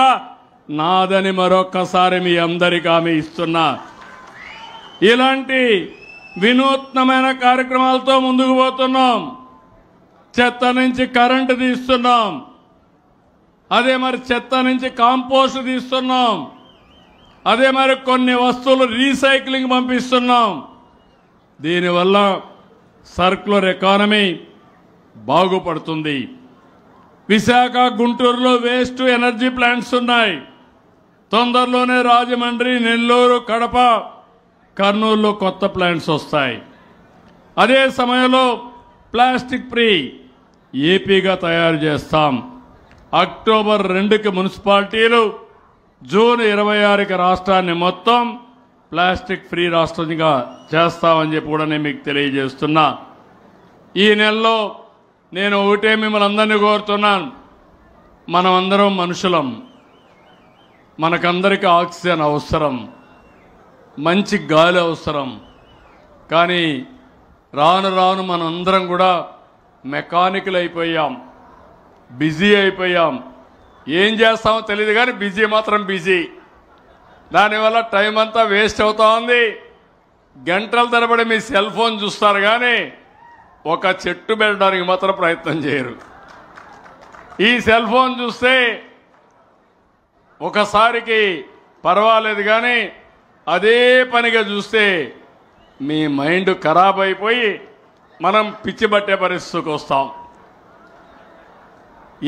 A: నాదని మరొక్కసారి మీ అందరికీ హామీ ఇస్తున్నా. ఇలాంటి వినూత్నమైన కార్యక్రమాలతో ముందుకు పోతున్నాం. చెత్త నుంచి కరెంటు తీస్తున్నాం. అదే మరి చెత్త నుంచి కాంపోస్ట్ తీస్తున్నాం. అదే మరి కొన్ని వస్తువులు రీసైక్లింగ్ పంపిస్తున్నాం. దీనివల్ల సర్క్యులర్ ఎకానమీ బాగుపడుతుంది. విశాఖ, గుంటూరులో వేస్ట్ ఎనర్జీ ప్లాంట్స్ ఉన్నాయి. తొందరలోనే రాజమండ్రి, నెల్లూరు, కడప, కర్నూలులో కొత్త ప్లాంట్స్ వస్తాయి. అదే సమయంలో ప్లాస్టిక్ ఫ్రీ ఏపీగా తయారు చేస్తాం. అక్టోబర్ 2కి మున్సిపాలిటీలు, జూన్ 26కి రాష్ట్రాన్ని మొత్తం ప్లాస్టిక్ ఫ్రీ రాష్ట్రంగా చేస్తామని చెప్పి కూడా నేను మీకు తెలియజేస్తున్నా. ఈ నెలలో నేను ఒకటే మిమ్మల్ని అందరినీ కోరుతున్నాను. మనమందరం మనుషులం, మనకందరికీ ఆక్సిజన్ అవసరం, మంచి గాలి అవసరం. కానీ రాను రాను మనందరం కూడా మెకానికల్ అయిపోయాం, బిజీ అయిపోయాం. ఏం చేస్తామో తెలియదు కానీ బిజీ మాత్రం బిజీ. దానివల్ల టైం అంతా వేస్ట్ అవుతా ఉంది. గంటల తరబడి మీ సెల్ ఫోన్ చూస్తారు కానీ ఒక చెట్టు పెట్టడానికి మాత్రం ప్రయత్నం చేయరు. ఈ సెల్ ఫోన్ చూస్తే ఒకసారికి పర్వాలేదు కానీ అదే పనిగా చూస్తే మీ మైండ్ ఖరాబ్ అయిపోయి మనం పిచ్చి పట్టే పరిస్థితికి వస్తాం.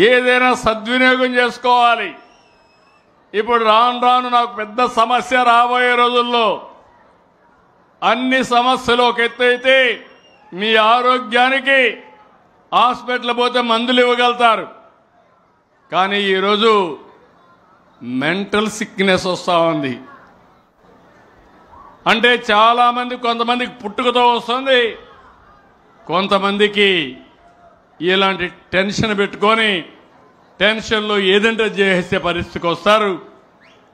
A: ఏదైనా సద్వినియోగం చేసుకోవాలి. ఇప్పుడు రాను రాను నాకు పెద్ద సమస్య రాబోయే రోజుల్లో, అన్ని సమస్యలు ఒక ఎత్తు అయితే మీ ఆరోగ్యానికి హాస్పిటల్ పోతే మందులు ఇవ్వగలుగుతారు. కానీ ఈరోజు మెంటల్ సిక్నెస్ వస్తూ ఉంది. అంటే చాలామంది, కొంతమందికి పుట్టుకతో వస్తుంది, కొంతమందికి ఇలాంటి టెన్షన్ పెట్టుకొని టెన్షన్లో ఏదంటే చేసే పరిస్థితికి వస్తారు.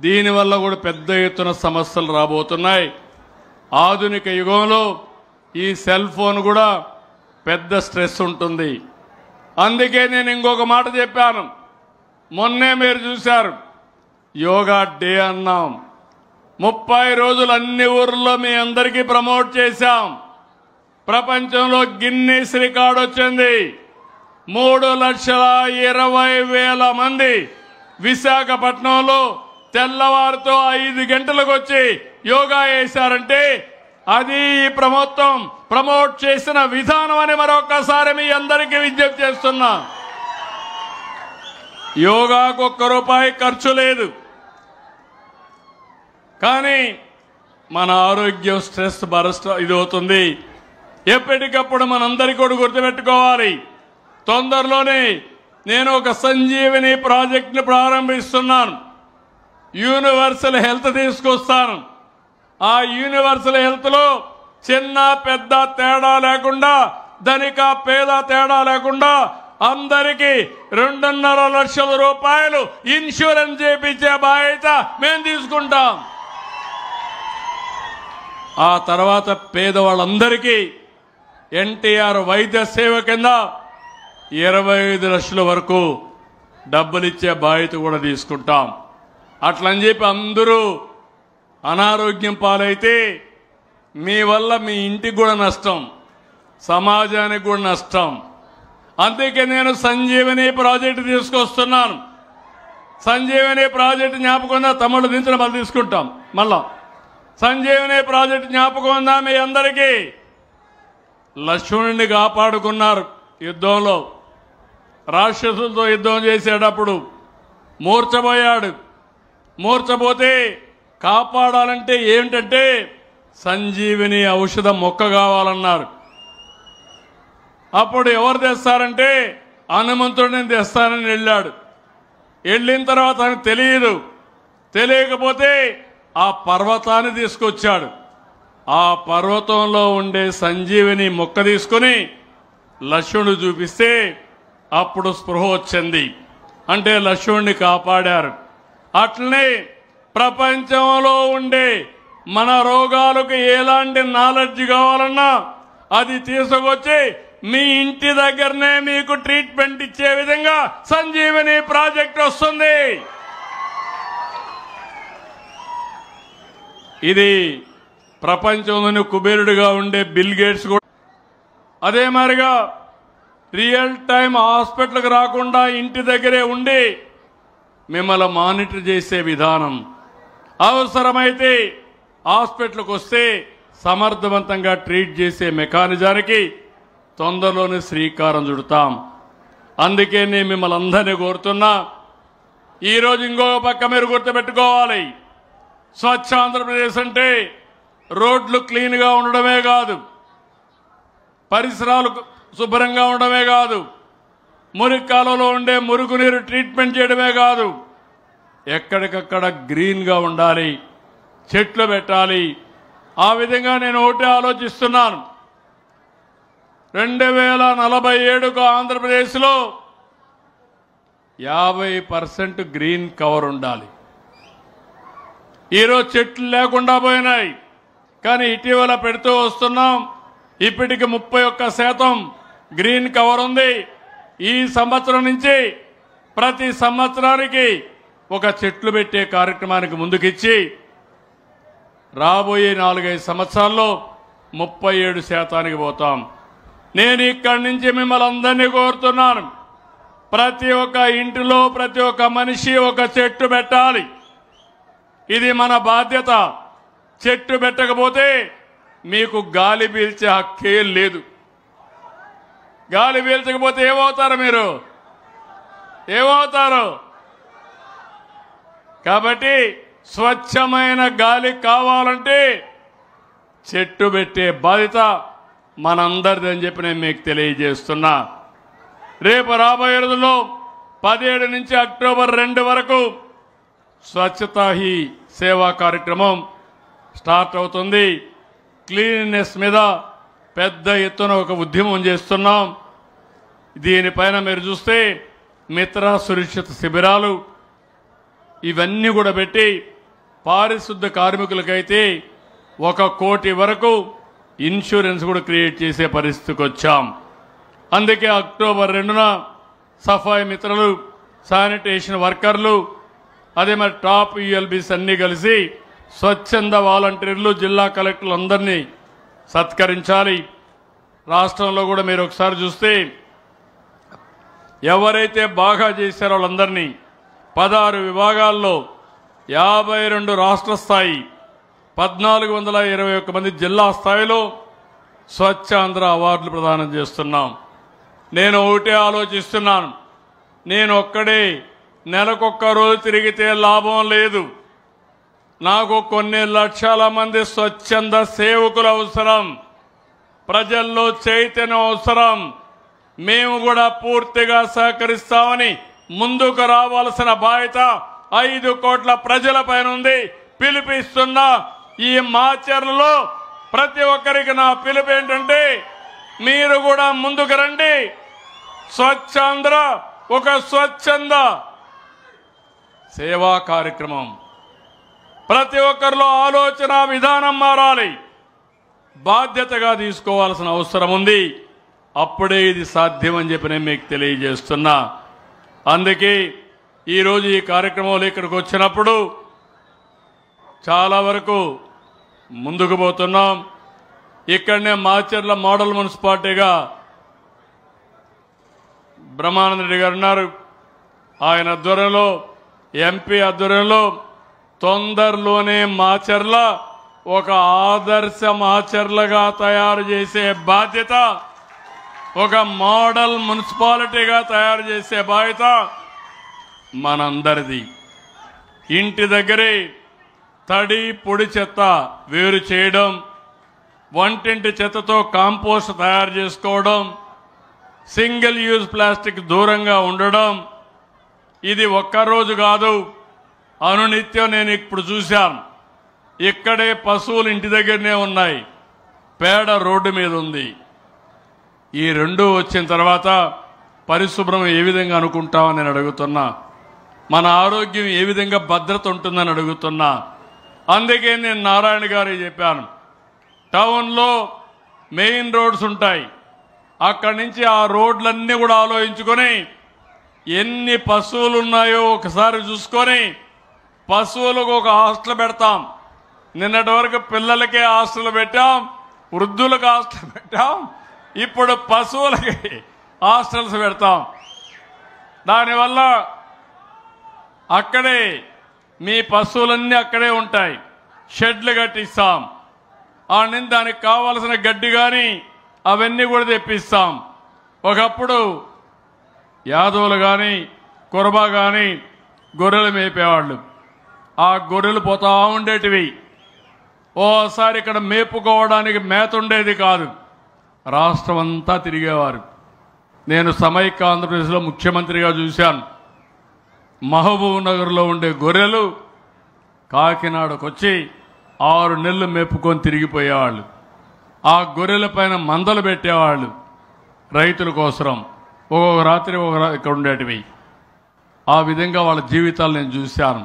A: దీనివల్ల కూడా పెద్ద ఎత్తున సమస్యలు రాబోతున్నాయి. ఆధునిక యుగంలో ఈ సెల్ ఫోన్ కూడా పెద్ద స్ట్రెస్ ఉంటుంది. అందుకే నేను ఇంకొక మాట చెప్పాను. మొన్నే మీరు చూశారు, యోగా డే అన్నాం. 30 రోజులు అన్ని ఊర్లో మీ అందరికీ ప్రమోట్ చేశాం. ప్రపంచంలో గిన్నీస్ రికార్డు వచ్చింది. 3,20,000 మంది విశాఖపట్నంలో తెల్లవారితో 5 గంటలకు వచ్చి యోగా చేశారంటే అది ఈ ప్రభుత్వం ప్రమోట్ చేసిన విధానం అని మరొకసారి మీ అందరికీ విజ్ఞప్తి చేస్తున్నా. యోగాకు ₹1 ఖర్చు లేదు, కానీ మన ఆరోగ్యం స్ట్రెస్ బరస్ట్ ఇది అవుతుంది. ఎప్పటికప్పుడు మనందరికీ కూడా గుర్తుపెట్టుకోవాలి. తొందరలోనే నేను ఒక సంజీవని ప్రాజెక్టును ప్రారంభిస్తున్నాను. యూనివర్సల్ హెల్త్ తీసుకొస్తాను. ఆ యూనివర్సల్ హెల్త్ లో చిన్న పెద్ద తేడా లేకుండా, ధనిక పేద తేడా లేకుండా అందరికీ ₹2.5 లక్షల ఇన్సూరెన్స్ చేయించే బాధ్యత మేము తీసుకుంటాం. ఆ తర్వాత పేదవాళ్ళందరికీ ఎన్టీఆర్ వైద్య సేవ కింద 25 లక్షల వరకు డబ్బులు ఇచ్చే బాధ్యత కూడా తీసుకుంటాం. అట్లని చెప్పి అందరూ అనారోగ్యం పాలైతే మీ వల్ల మీ ఇంటికి కూడా నష్టం, సమాజానికి కూడా నష్టం. అందుకే నేను సంజీవని ప్రాజెక్టు తీసుకొస్తున్నాను. సంజీవని ప్రాజెక్టు జ్ఞాపకం ఉందా? తమ్ముళ్ళు దించిన మళ్ళీ తీసుకుంటాం. మళ్ళా సంజీవని ప్రాజెక్టు జ్ఞాపకం ఉందా మీ అందరికీ? లక్ష్మణుడిని కాపాడుకున్నారు యుద్ధంలో. రాక్షసులతో యుద్ధం చేసేటప్పుడు మూర్ఛపోయాడు. మూర్ఛపోతే కాపాడాలంటే ఏంటంటే సంజీవిని ఔషధ మొక్క కావాలన్నారు. అప్పుడు ఎవరు తెస్తారంటే హనుమంతుడిని తెస్తానని వెళ్ళాడు. వెళ్ళిన తర్వాత ఆయనకు తెలియకపోతే ఆ పర్వతాన్ని తీసుకొచ్చాడు. ఆ పర్వతంలో ఉండే సంజీవిని మొక్క తీసుకుని లక్ష్మణుడు చూపిస్తే అప్పుడు స్పృహ వచ్చింది. అంటే లక్ష్మణుడిని కాపాడారు. అట్లనే ప్రపంచంలో ఉండే మన రోగాలకు ఎలాంటి నాలెడ్జ్ కావాలన్నా అది తీసుకొచ్చి మీ ఇంటి దగ్గరనే మీకు ట్రీట్మెంట్ ఇచ్చే విధంగా సంజీవని ప్రాజెక్ట్ వస్తుంది. ఇది ప్రపంచంలోని కుబేరుడిగా ఉండే బిల్ గేట్స్ కూడా అదే మాదిరిగా రియల్ టైం హాస్పిటల్కి రాకుండా ఇంటి దగ్గరే ఉండి మిమ్మల్ని మానిటర్ చేసే విధానం, అవసరమైతే హాస్పిటల్కి వస్తే సమర్థవంతంగా ట్రీట్ చేసే మెకానిజానికి తొందరలోనే శ్రీకారం చుడతాం. అందుకే నేను మిమ్మల్ని అందరినీ కోరుతున్నా. ఈరోజు ఇంకో పక్క మీరు గుర్తుపెట్టుకోవాలి, స్వచ్ఛ ఆంధ్రప్రదేశ్ అంటే రోడ్లు క్లీన్గా ఉండడమే కాదు, పరిసరాలు శుభ్రంగా ఉండడమే కాదు, మురికి కాలువలో ఉండే మురుగునీరు ట్రీట్మెంట్ చేయడమే కాదు, ఎక్కడికక్కడ గ్రీన్గా ఉండాలి, చెట్లు పెట్టాలి. ఆ విధంగా నేను ఒకటే ఆలోచిస్తున్నాను. 2047కు ఆంధ్రప్రదేశ్లో 50% గ్రీన్ కవర్ ఉండాలి. ఈరోజు చెట్లు లేకుండా పోయినాయి, కానీ ఇటీవల పెడుతూ వస్తున్నాం. ఇప్పటికి 31% గ్రీన్ కవర్ ఉంది. ఈ సంవత్సరం నుంచి ప్రతి సంవత్సరానికి ఒక చెట్లు పెట్టే కార్యక్రమానికి ముందుకిచ్చి రాబోయే 4-5 సంవత్సరాల్లో 37% పోతాం. నేను ఇక్కడి నుంచి మిమ్మల్ని అందరినీ కోరుతున్నాను, ప్రతి ఒక్క ఇంటిలో ప్రతి ఒక్క మనిషి ఒక చెట్టు పెట్టాలి. ఇది మన బాధ్యత. చెట్టు పెట్టకపోతే మీకు గాలి పీల్చే హక్కే లేదు. గాలి పీల్చకపోతే ఏమవుతారు మీరు? ఏమవుతారు? కాబట్టి స్వచ్ఛమైన గాలి కావాలంటే చెట్టు పెట్టే బాధ్యత మనందరిది అని చెప్పి నేను మీకు తెలియజేస్తున్నా. రేపు రాబోయే రోజుల్లో 17 నుంచి అక్టోబర్ 2 వరకు స్వచ్ఛతా హీ సేవా కార్యక్రమం స్టార్ట్ అవుతుంది. క్లీన్నెస్ మీద పెద్ద ఎత్తున ఒక ఉద్యమం చేస్తున్నాం. దీనిపైన మీరు చూస్తే మిత్ర సురక్షిత శిబిరాలు ఇవన్నీ కూడా పెట్టి పారిశుద్ధ కార్మికులకైతే 1 కోటి వరకు ఇన్సూరెన్స్ కూడా క్రియేట్ చేసే పరిస్థితికి వచ్చాం. అందుకే అక్టోబర్ 2న సఫాయి మిత్రులు, శానిటేషన్ వర్కర్లు, అదే మరి టాప్ యూఎల్బీస్ అన్నీ కలిసి స్వచ్ఛంద వాలంటీర్లు, జిల్లా కలెక్టర్లు అందరినీ సత్కరించాలి. రాష్ట్రంలో కూడా మీరు ఒకసారి చూస్తే ఎవరైతే బాగా చేశారో వాళ్ళందరినీ 16 విభాగాల్లో 52 రాష్ట్ర స్థాయి 1421 మంది జిల్లా స్థాయిలో స్వచ్ఛాంధ్ర అవార్డులు ప్రదానం చేస్తున్నాం. నేను ఒకటే ఆలోచిస్తున్నాను, నేను ఒక్కడే నెలకొక్క రోజు తిరిగితే లాభం లేదు. నాకు కొన్ని లక్షల మంది స్వచ్ఛంద సేవకులు అవసరం, ప్రజల్లో చైతన్యం అవసరం. మేము కూడా పూర్తిగా సహకరిస్తామని ముందుకు రావాల్సిన బాధ్యత 5 కోట్ల ప్రజలపైన ఉంది. పిలిపిస్తున్నా ఈ మాచర్లలో ప్రతి ఒక్కరికి నా పిలుపు ఏంటంటే, మీరు కూడా ముందుకు రండి. స్వచ్ఛాంధ్ర ఒక స్వచ్ఛంద సేవా కార్యక్రమం. ప్రతి ఒక్కరిలో ఆలోచన విధానం మారాలి, బాధ్యతగా తీసుకోవాల్సిన అవసరం ఉంది. అప్పుడే ఇది సాధ్యమని చెప్పి నేను మీకు తెలియజేస్తున్నా. అందుకే ఈరోజు ఈ కార్యక్రమంలో ఇక్కడికి వచ్చినప్పుడు చాలా వరకు ముందుకు పోతున్నాం. ఇక్కడనే మాచర్ల మోడల్ మున్సిపాలిటీగా బ్రహ్మానంద రెడ్డి గారు ఉన్నారు. ఆయన ఆధ్వర్యంలో, ఎంపీ ఆధ్వర్యంలో తొందరలోనే మాచర్ల ఒక ఆదర్శ మాచర్లగా తయారు చేసే బాధ్యత, ఒక మోడల్ మున్సిపాలిటీగా తయారు చేసే బాధ్యత మనందరిది. ఇంటి దగ్గరే తడి పొడి చెత్త వేరు చేయడం, వంటింటి చెత్తతో కాంపోస్ట్ తయారు చేసుకోవడం, సింగిల్ యూజ్ ప్లాస్టిక్ దూరంగా ఉండడం. ఇది ఒక్కరోజు కాదు, అనునిత్యం నేను ఇప్పుడు చూశాను. ఇక్కడే పశువులు ఇంటి దగ్గరనే ఉన్నాయి, పేడ రోడ్డు మీద ఉంది. ఈ రెండు వచ్చిన తర్వాత పరిశుభ్రం ఏ విధంగా అనుకుంటామని నేను అడుగుతున్నా, మన ఆరోగ్యం ఏ విధంగా భద్రత ఉంటుందని అడుగుతున్నా. అందుకే నేను నారాయణ గారికి చెప్పాను, టౌన్లో మెయిన్ రోడ్స్ ఉంటాయి, అక్కడి నుంచి ఆ రోడ్లన్నీ కూడా ఆలోచించుకొని ఎన్ని పశువులు ఉన్నాయో ఒకసారి చూసుకొని పశువులకు ఒక హాస్టల్ పెడతాం. నిన్నటి వరకు పిల్లలకే హాస్టల్ పెట్టాం, వృద్ధులకు హాస్టల్ పెట్టాం, ఇప్పుడు పశువులకి హాస్టల్స్ పెడతాం. దానివల్ల అక్కడే మీ పశువులన్నీ అక్కడే ఉంటాయి, షెడ్లు కట్టిస్తాం. దానికి కావలసిన గడ్డి కానీ అవన్నీ కూడా తెప్పిస్తాం. ఒకప్పుడు యాదవులు కానీ కురబా కానీ గొర్రెలు మేపేవాళ్ళు, ఆ గొర్రెలు పోతా ఉండేటివి. ఓసారి ఇక్కడ మేపుకోవడానికి మేత ఉండేది కాదు, రాష్ట్రం అంతా తిరిగేవారు. నేను సమైక్య ఆంధ్రప్రదేశ్లో ముఖ్యమంత్రిగా చూశాను. మహబూబ్ నగర్లో ఉండే గొర్రెలు కాకినాడకు వచ్చి 6 నెలలు మేపుకొని తిరిగిపోయేవాళ్ళు. ఆ గొర్రెల పైన మందలు పెట్టేవాళ్ళు రైతుల కోసం. ఒక్కొక్క రాత్రి ఇక్కడ ఉండేటివి. ఆ విధంగా వాళ్ళ జీవితాలు నేను చూశాను.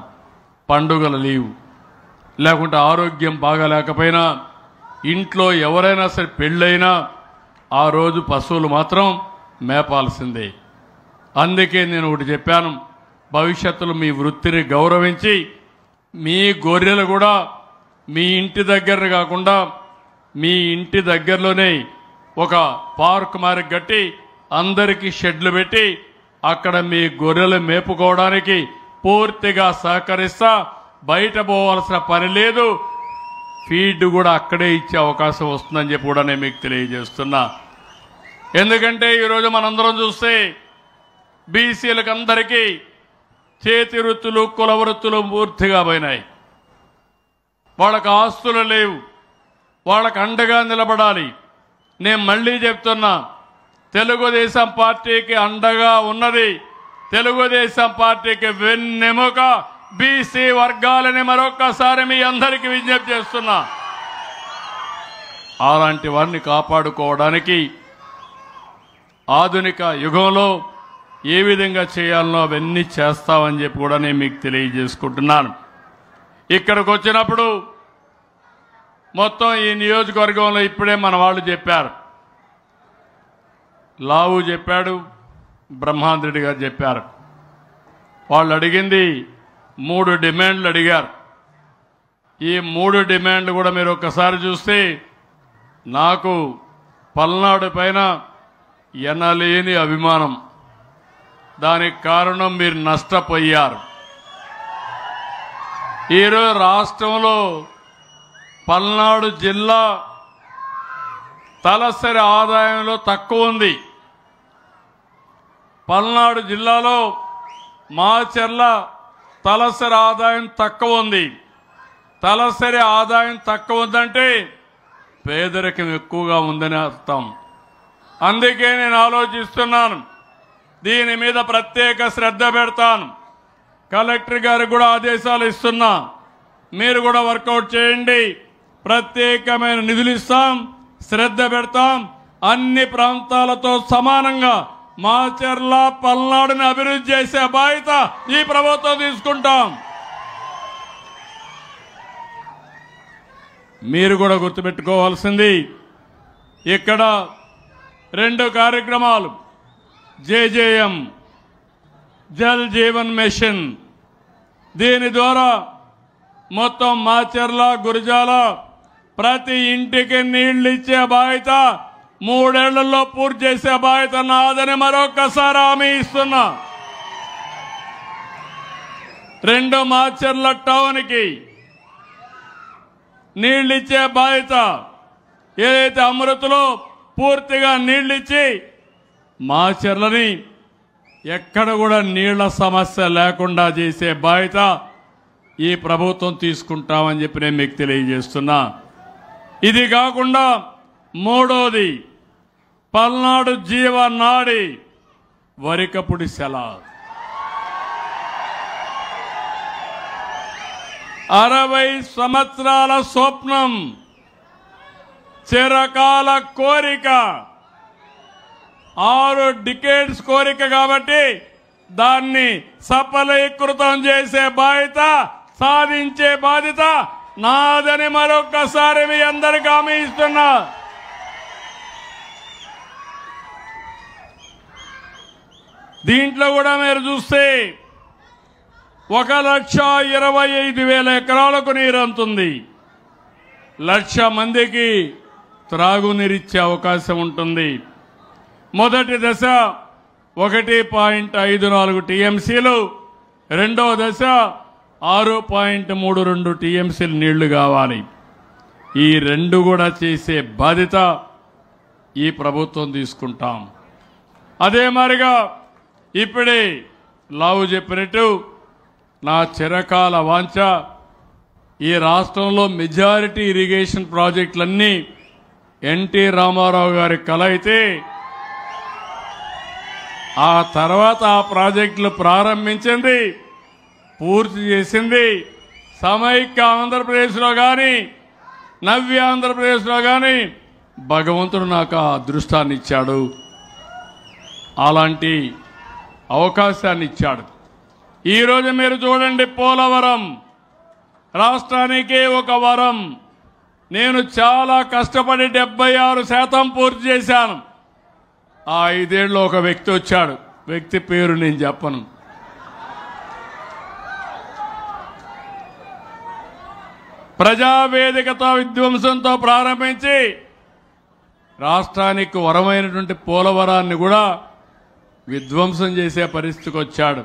A: పండుగల లీవు లేకుంటే ఆరోగ్యం బాగాలేకపోయినా, ఇంట్లో ఎవరైనా సరే పెళ్ళైనా ఆ రోజు పశువులు మాత్రం మేపాల్సిందే. అందుకే నేను ఒకటి చెప్పాను, భవిష్యత్తులో మీ వృత్తిని గౌరవించి మీ గొర్రెలు కూడా మీ ఇంటి దగ్గర కాకుండా మీ ఇంటి దగ్గరలోనే ఒక పార్క్ మారి కట్టి అందరికీ షెడ్లు పెట్టి అక్కడ మీ గొర్రెలు మేపుకోవడానికి పూర్తిగా సహకరిస్తా. బయట పోవాల్సిన పని లేదు, ఫీడ్ కూడా అక్కడే ఇచ్చే అవకాశం వస్తుందని చెప్పి కూడా నేను మీకు తెలియజేస్తున్నా. ఎందుకంటే ఈరోజు మనందరం చూస్తే బీసీలకు అందరికీ చేతి వృత్తులు కుల వృత్తులు పూర్తిగా పోయినాయి. వాళ్ళకు ఆస్తులు లేవు, వాళ్ళకు అండగా నిలబడాలి. నేను మళ్ళీ చెప్తున్నా, తెలుగుదేశం పార్టీకి అండగా ఉన్నది, తెలుగుదేశం పార్టీకి వెన్నెముక బీసీ వర్గాలని మరొక్కసారి మీ అందరికీ విజ్ఞప్తి చేస్తున్నా. అలాంటి వారిని కాపాడుకోవడానికి ఆధునిక యుగంలో ఏ విధంగా చేయాలనో అవన్నీ చేస్తామని చెప్పి కూడా నేను మీకు తెలియజేసుకుంటున్నాను. ఇక్కడికి వచ్చినప్పుడు మొత్తం ఈ నియోజకవర్గంలో ఇప్పుడే మన వాళ్ళు చెప్పారు, లావు చెప్పాడు, బ్రహ్మానంద రెడ్డి గారు చెప్పారు. వాళ్ళు అడిగింది 3 డిమాండ్లు అడిగారు. ఈ 3 డిమాండ్లు కూడా మీరు ఒక్కసారి చూస్తే నాకు పల్నాడు పైన ఎనలేని అభిమానం. దానికి కారణం మీరు నష్టపోయారు. ఈరోజు రాష్ట్రంలో పల్నాడు జిల్లా తలసరి ఆదాయంలో తక్కువ ఉంది. పల్నాడు జిల్లాలో మాచర్ల తలసరి ఆదాయం తక్కువ ఉంది. తలసరి ఆదాయం తక్కువ ఉందంటే పేదరికం ఎక్కువగా ఉందని అర్థం. అందుకే నేను ఆలోచిస్తున్నాను, దీని మీద ప్రత్యేక శ్రద్ధ పెడతాను. కలెక్టర్ గారికి కూడా ఆదేశాలు ఇస్తున్నా, మీరు కూడా వర్కౌట్ చేయండి. ప్రత్యేకమైన నిధులు ఇస్తాం, శ్రద్ధ పెడతాం. అన్ని ప్రాంతాలతో సమానంగా మాచర్ల పల్నాడుని అభివృద్ధి చేసే బాధ్యత ఈ ప్రభుత్వం తీసుకుంటాం. మీరు కూడా గుర్తుపెట్టుకోవాల్సింది, ఇక్కడ 2 కార్యక్రమాలు, జేజేఎం జల్ జీవన్ మిషన్, దీని ద్వారా మొత్తం మాచర్ల గురజాల ప్రతి ఇంటికి నీళ్లు ఇచ్చే బాధ్యత 3 ఏళ్లలో పూర్తి చేసే బాధ్యత నాదని మరొకసారి హామీ ఇస్తున్నా. 2 మాచర్ల టౌన్కి నీళ్ళిచ్చే బాధ్యత, ఏదైతే అమృతలో పూర్తిగా నీళ్ళిచ్చి మాచర్లని ఎక్కడ కూడా నీళ్ల సమస్య లేకుండా చేసే బాధ్యత ఈ ప్రభుత్వం తీసుకుంటామని చెప్పి నేను మీకు తెలియజేస్తున్నా. ఇది కాకుండా 3వది పల్నాడు జీవనాడి వరికపుడి సెల 60 సంవత్సరాల స్వప్నం, చిరకాల కోరిక, 6 డికేడ్స్ కోరిక కాబట్టి దాన్ని సఫలీకృతం చేసే బాధ్యత, సాధించే బాధ్యత నాదని మరొకసారి మీ అందరికీ హామీ ఇస్తున్నా. దీంట్లో కూడా మీరు చూస్తే 1,25,000 ఎకరాలకు నీరు అందుతుంది. 1,00,000 మందికి త్రాగునీరిచ్చే అవకాశం ఉంటుంది. మొదటి దశ 1.54 టీఎంసీలు, రెండవ దశ 6.32 టీఎంసీలు నీళ్లు కావాలి. ఈ 2 కూడా చేసే బాధ్యత ఈ ప్రభుత్వం తీసుకుంటాం. అదే మరిగా ఇప్పుడే లావు చెప్పినట్టు నా చిరకాల వాంఛ, ఈ రాష్ట్రంలో మెజారిటీ ఇరిగేషన్ ప్రాజెక్టులన్నీ ఎన్టీ రామారావు గారి కల అయితే, ఆ తర్వాత ఆ ప్రాజెక్టులు ప్రారంభించింది, పూర్తి చేసింది సమైక్య ఆంధ్రప్రదేశ్లో కానీ నవ్య ఆంధ్రప్రదేశ్లో కానీ భగవంతుడు నాకు ఆ అదృష్టాన్ని ఇచ్చాడు, అలాంటి అవకాశాన్ని ఇచ్చాడు. ఈరోజు మీరు చూడండి, పోలవరం రాష్ట్రానికే ఒక వరం. నేను చాలా కష్టపడి 76% పూర్తి చేశాను. ఆ 5 ఏళ్ళు ఒక వ్యక్తి వచ్చాడు, వ్యక్తి పేరు నేను చెప్పను. ప్రజావేదికతో విధ్వంసంతో ప్రారంభించి రాష్ట్రానికి వరమైనటువంటి పోలవరాన్ని కూడా విధ్వంసం చేసే పరిస్థితికి వచ్చాడు.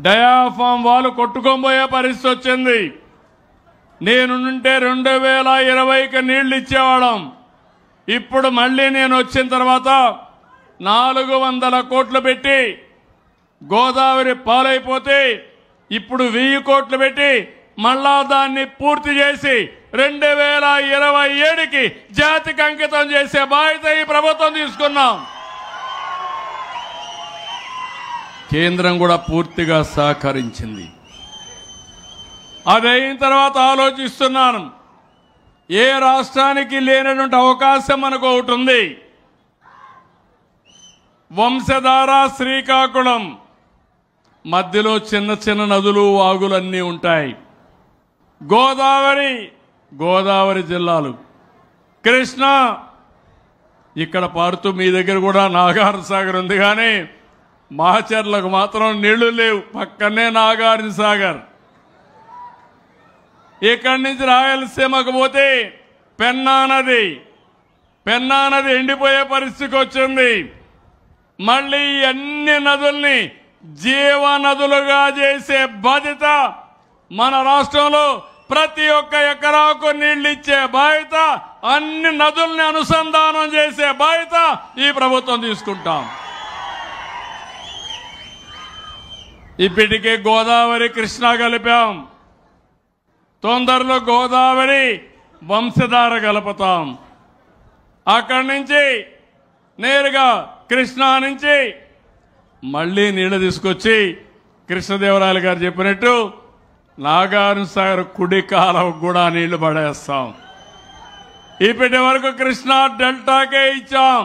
A: డయాఫామ్ వాళ్ళు కొట్టుకోబోయే పరిస్థితి వచ్చింది. నేనుంటే 2020కి నీళ్లు ఇచ్చేవాళ్ళం. ఇప్పుడు మళ్ళీ నేను వచ్చిన తర్వాత 400 కోట్లు పెట్టి గోదావరి పాలైపోతే ఇప్పుడు 1000 కోట్లు పెట్టి మళ్ళా దాన్ని పూర్తి చేసి 2027కి జాతికి అంకితం చేసే బాధ్యత ఈ ప్రభుత్వం తీసుకున్నాం. కేంద్రం కూడా పూర్తిగా సహకరించింది. అదైన తర్వాత ఆలోచిస్తున్నాను, ఏ రాష్ట్రానికి లేనటువంటి అవకాశం మనకు ఒకటి ఉంది. వంశధార శ్రీకాకుళం మధ్యలో చిన్న చిన్న నదులు వాగులన్నీ ఉంటాయి. గోదావరి జిల్లాలు, కృష్ణ ఇక్కడ పారుతూ మీ దగ్గర కూడా నాగార్జున సాగర్ ఉంది, కానీ మాచర్లకు మాత్రం నీళ్లు లేవు. పక్కనే నాగార్జున సాగర్. ఇక్కడి నుంచి రాయలసీమకు పోతే పెన్నా నది ఎండిపోయే పరిస్థితికి వచ్చింది. మళ్ళీ అన్ని నదుల్ని జీవనదులుగా చేసే బాధ్యత మన రాష్ట్రంలో ప్రతి ఒక్క ఎకరాకు నీళ్లు ఇచ్చే బాధ్యత, అన్ని నదుల్ని అనుసంధానం చేసే బాధ్యత ఈ ప్రభుత్వం తీసుకుంటాం. ఇప్పటికే గోదావరి కృష్ణా కలిపాం. తొందరలో గోదావరి వంశధార కలుపుతాం. అక్కడి నుంచి నేరుగా కృష్ణా నుంచి మళ్ళీ నీళ్లు తీసుకొచ్చి కృష్ణదేవరాయలు గారు చెప్పినట్టు నాగార్జున సాగర్ కుడి కాలువకు కూడా నీళ్లు పడేస్తాం. ఇప్పటి వరకు కృష్ణా డెల్టాకే ఇచ్చాం.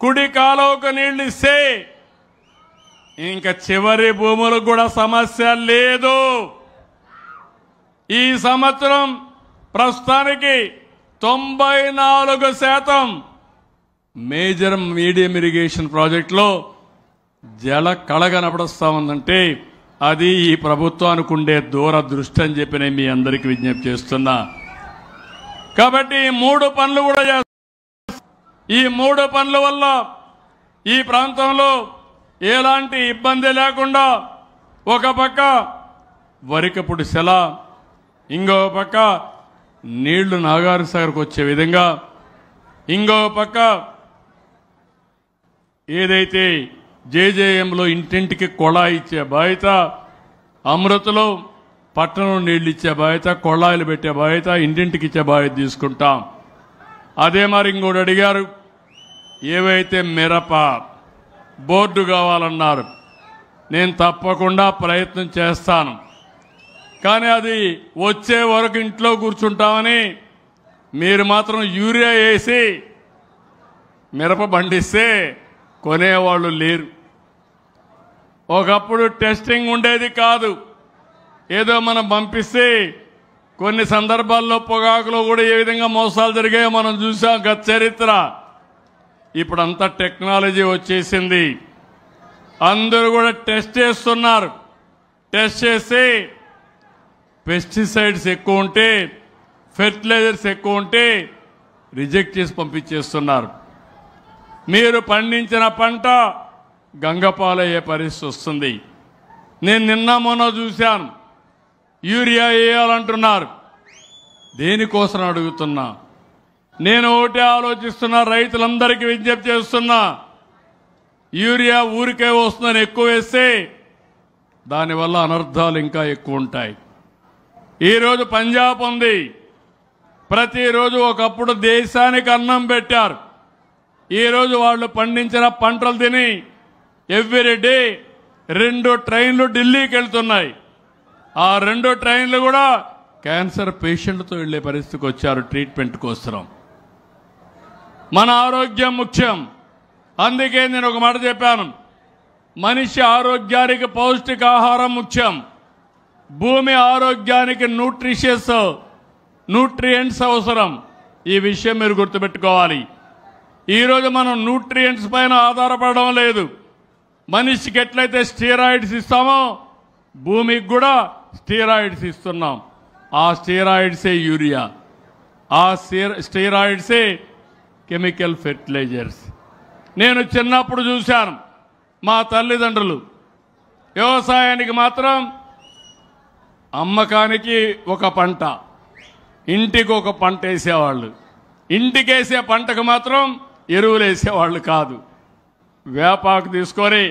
A: కుడి కాలువకు నీళ్లు ఇస్తే ఇంకా చివరి భూములకు కూడా సమస్య లేదు. ఈ సంవత్సరం ప్రస్తుతానికి 94% మేజర్ మీడియం ఇరిగేషన్ ప్రాజెక్టులో జల కళ కనపడుస్తా ఉందంటే అది ఈ ప్రభుత్వానికి ఉండే దూరదృష్టి అని చెప్పి నేను మీ అందరికీ విజ్ఞప్తి చేస్తున్నా. కాబట్టి ఈ 3 పనులు కూడా చేస్తాం. ఈ 3 పనుల వల్ల ఈ ప్రాంతంలో ఎలాంటి ఇబ్బంది లేకుండా ఒక పక్క వరికపుడి సెల, ఇంకో పక్క నీళ్లు నాగార్జున సాగర్కు వచ్చే విధంగా, ఇంకో పక్క ఏదైతే జేజేఎంలో ఇంటింటికి కొళాయి ఇచ్చే బాధ్యత, అమృతలో పట్టణం నీళ్లు ఇచ్చే బాధ్యత, కొళాయిలు పెట్టే బాధ్యత, ఇంటింటికి ఇచ్చే బాధ్యత తీసుకుంటాం. అదే మరి ఇంకోటి అడిగారు, ఏవైతే మిరప బోర్డు కావాలన్నారు. నేను తప్పకుండా ప్రయత్నం చేస్తాను. కానీ అది వచ్చే వరకు ఇంట్లో కూర్చుంటామని మీరు మాత్రం యూరియా వేసి మిరప పండిస్తే కొనేవాళ్ళు లేరు. ఒకప్పుడు టెస్టింగ్ ఉండేది కాదు. ఏదో మనం పంపిస్తే కొన్ని సందర్భాల్లో పొగాకులో కూడా ఏ విధంగా మోసాలు జరిగాయో మనం చూసాం గత చరిత్ర. ఇప్పుడంతా టెక్నాలజీ వచ్చేసింది. అందరూ కూడా టెస్ట్ చేస్తున్నారు. టెస్ట్ చేసి పెస్టిసైడ్స్ ఎక్కువ ఉంటే, ఫెర్టిలైజర్స్ ఎక్కువ ఉంటే రిజెక్ట్ చేసి పంపించేస్తున్నారు. మీరు పండించిన పంట గంగపాలయ్యే పరిస్థితి వస్తుంది. నేను నిన్న మొన్న చూశాను, యూరియా వేయాలంటున్నారు. దేనికోసం అడుగుతున్నా, నేను ఒకటే ఆలోచిస్తున్నా, రైతులందరికీ విజ్ఞప్తి చేస్తున్నా, యూరియా ఊరికే వస్తుందని ఎక్కువ వేస్తే దానివల్ల అనర్థాలు ఇంకా ఎక్కువ ఉంటాయి. ఈరోజు పంజాబ్ ఉంది. ప్రతిరోజు ఒకప్పుడు దేశానికి అన్నం పెట్టారు. ఈరోజు వాళ్ళు పండించిన పంటలు తిని ఎవ్రీ డే 2 ట్రైన్లు ఢిల్లీకి వెళ్తున్నాయి. ఆ 2 ట్రైన్లు కూడా క్యాన్సర్ పేషెంట్లతో వెళ్లే పరిస్థితికి వచ్చారు ట్రీట్మెంట్ కోసం. మన ఆరోగ్యం ముఖ్యం. అందుకే నేను ఒక మాట చెప్పాను, మనిషి ఆరోగ్యానికి పౌష్టికాహారం ముఖ్యం. భూమి ఆరోగ్యానికి న్యూట్రియంట్స్ అవసరం. ఈ విషయం మీరు గుర్తుపెట్టుకోవాలి. ఈరోజు మనం న్యూట్రియంట్స్ పైన ఆధారపడడం లేదు. మనిషికి ఎట్లయితే స్టీరాయిడ్స్ ఇస్తామో భూమికి కూడా స్టీరాయిడ్స్ ఇస్తున్నాం. ఆ స్టీరాయిడ్సే యూరియా, ఆ స్టీరాయిడ్సే కెమికల్ ఫెర్టిలైజర్స్. నేను చిన్నప్పుడు చూశాను, మా తల్లిదండ్రులు వ్యవసాయానికి మాత్రం అమ్మకానికి ఒక పంట, ఇంటికి ఒక పంట వేసేవాళ్ళు. ఇంటికేసే పంటకు మాత్రం ఎరువులు వేసేవాళ్ళు కాదు. వేపాకు తీసుకొని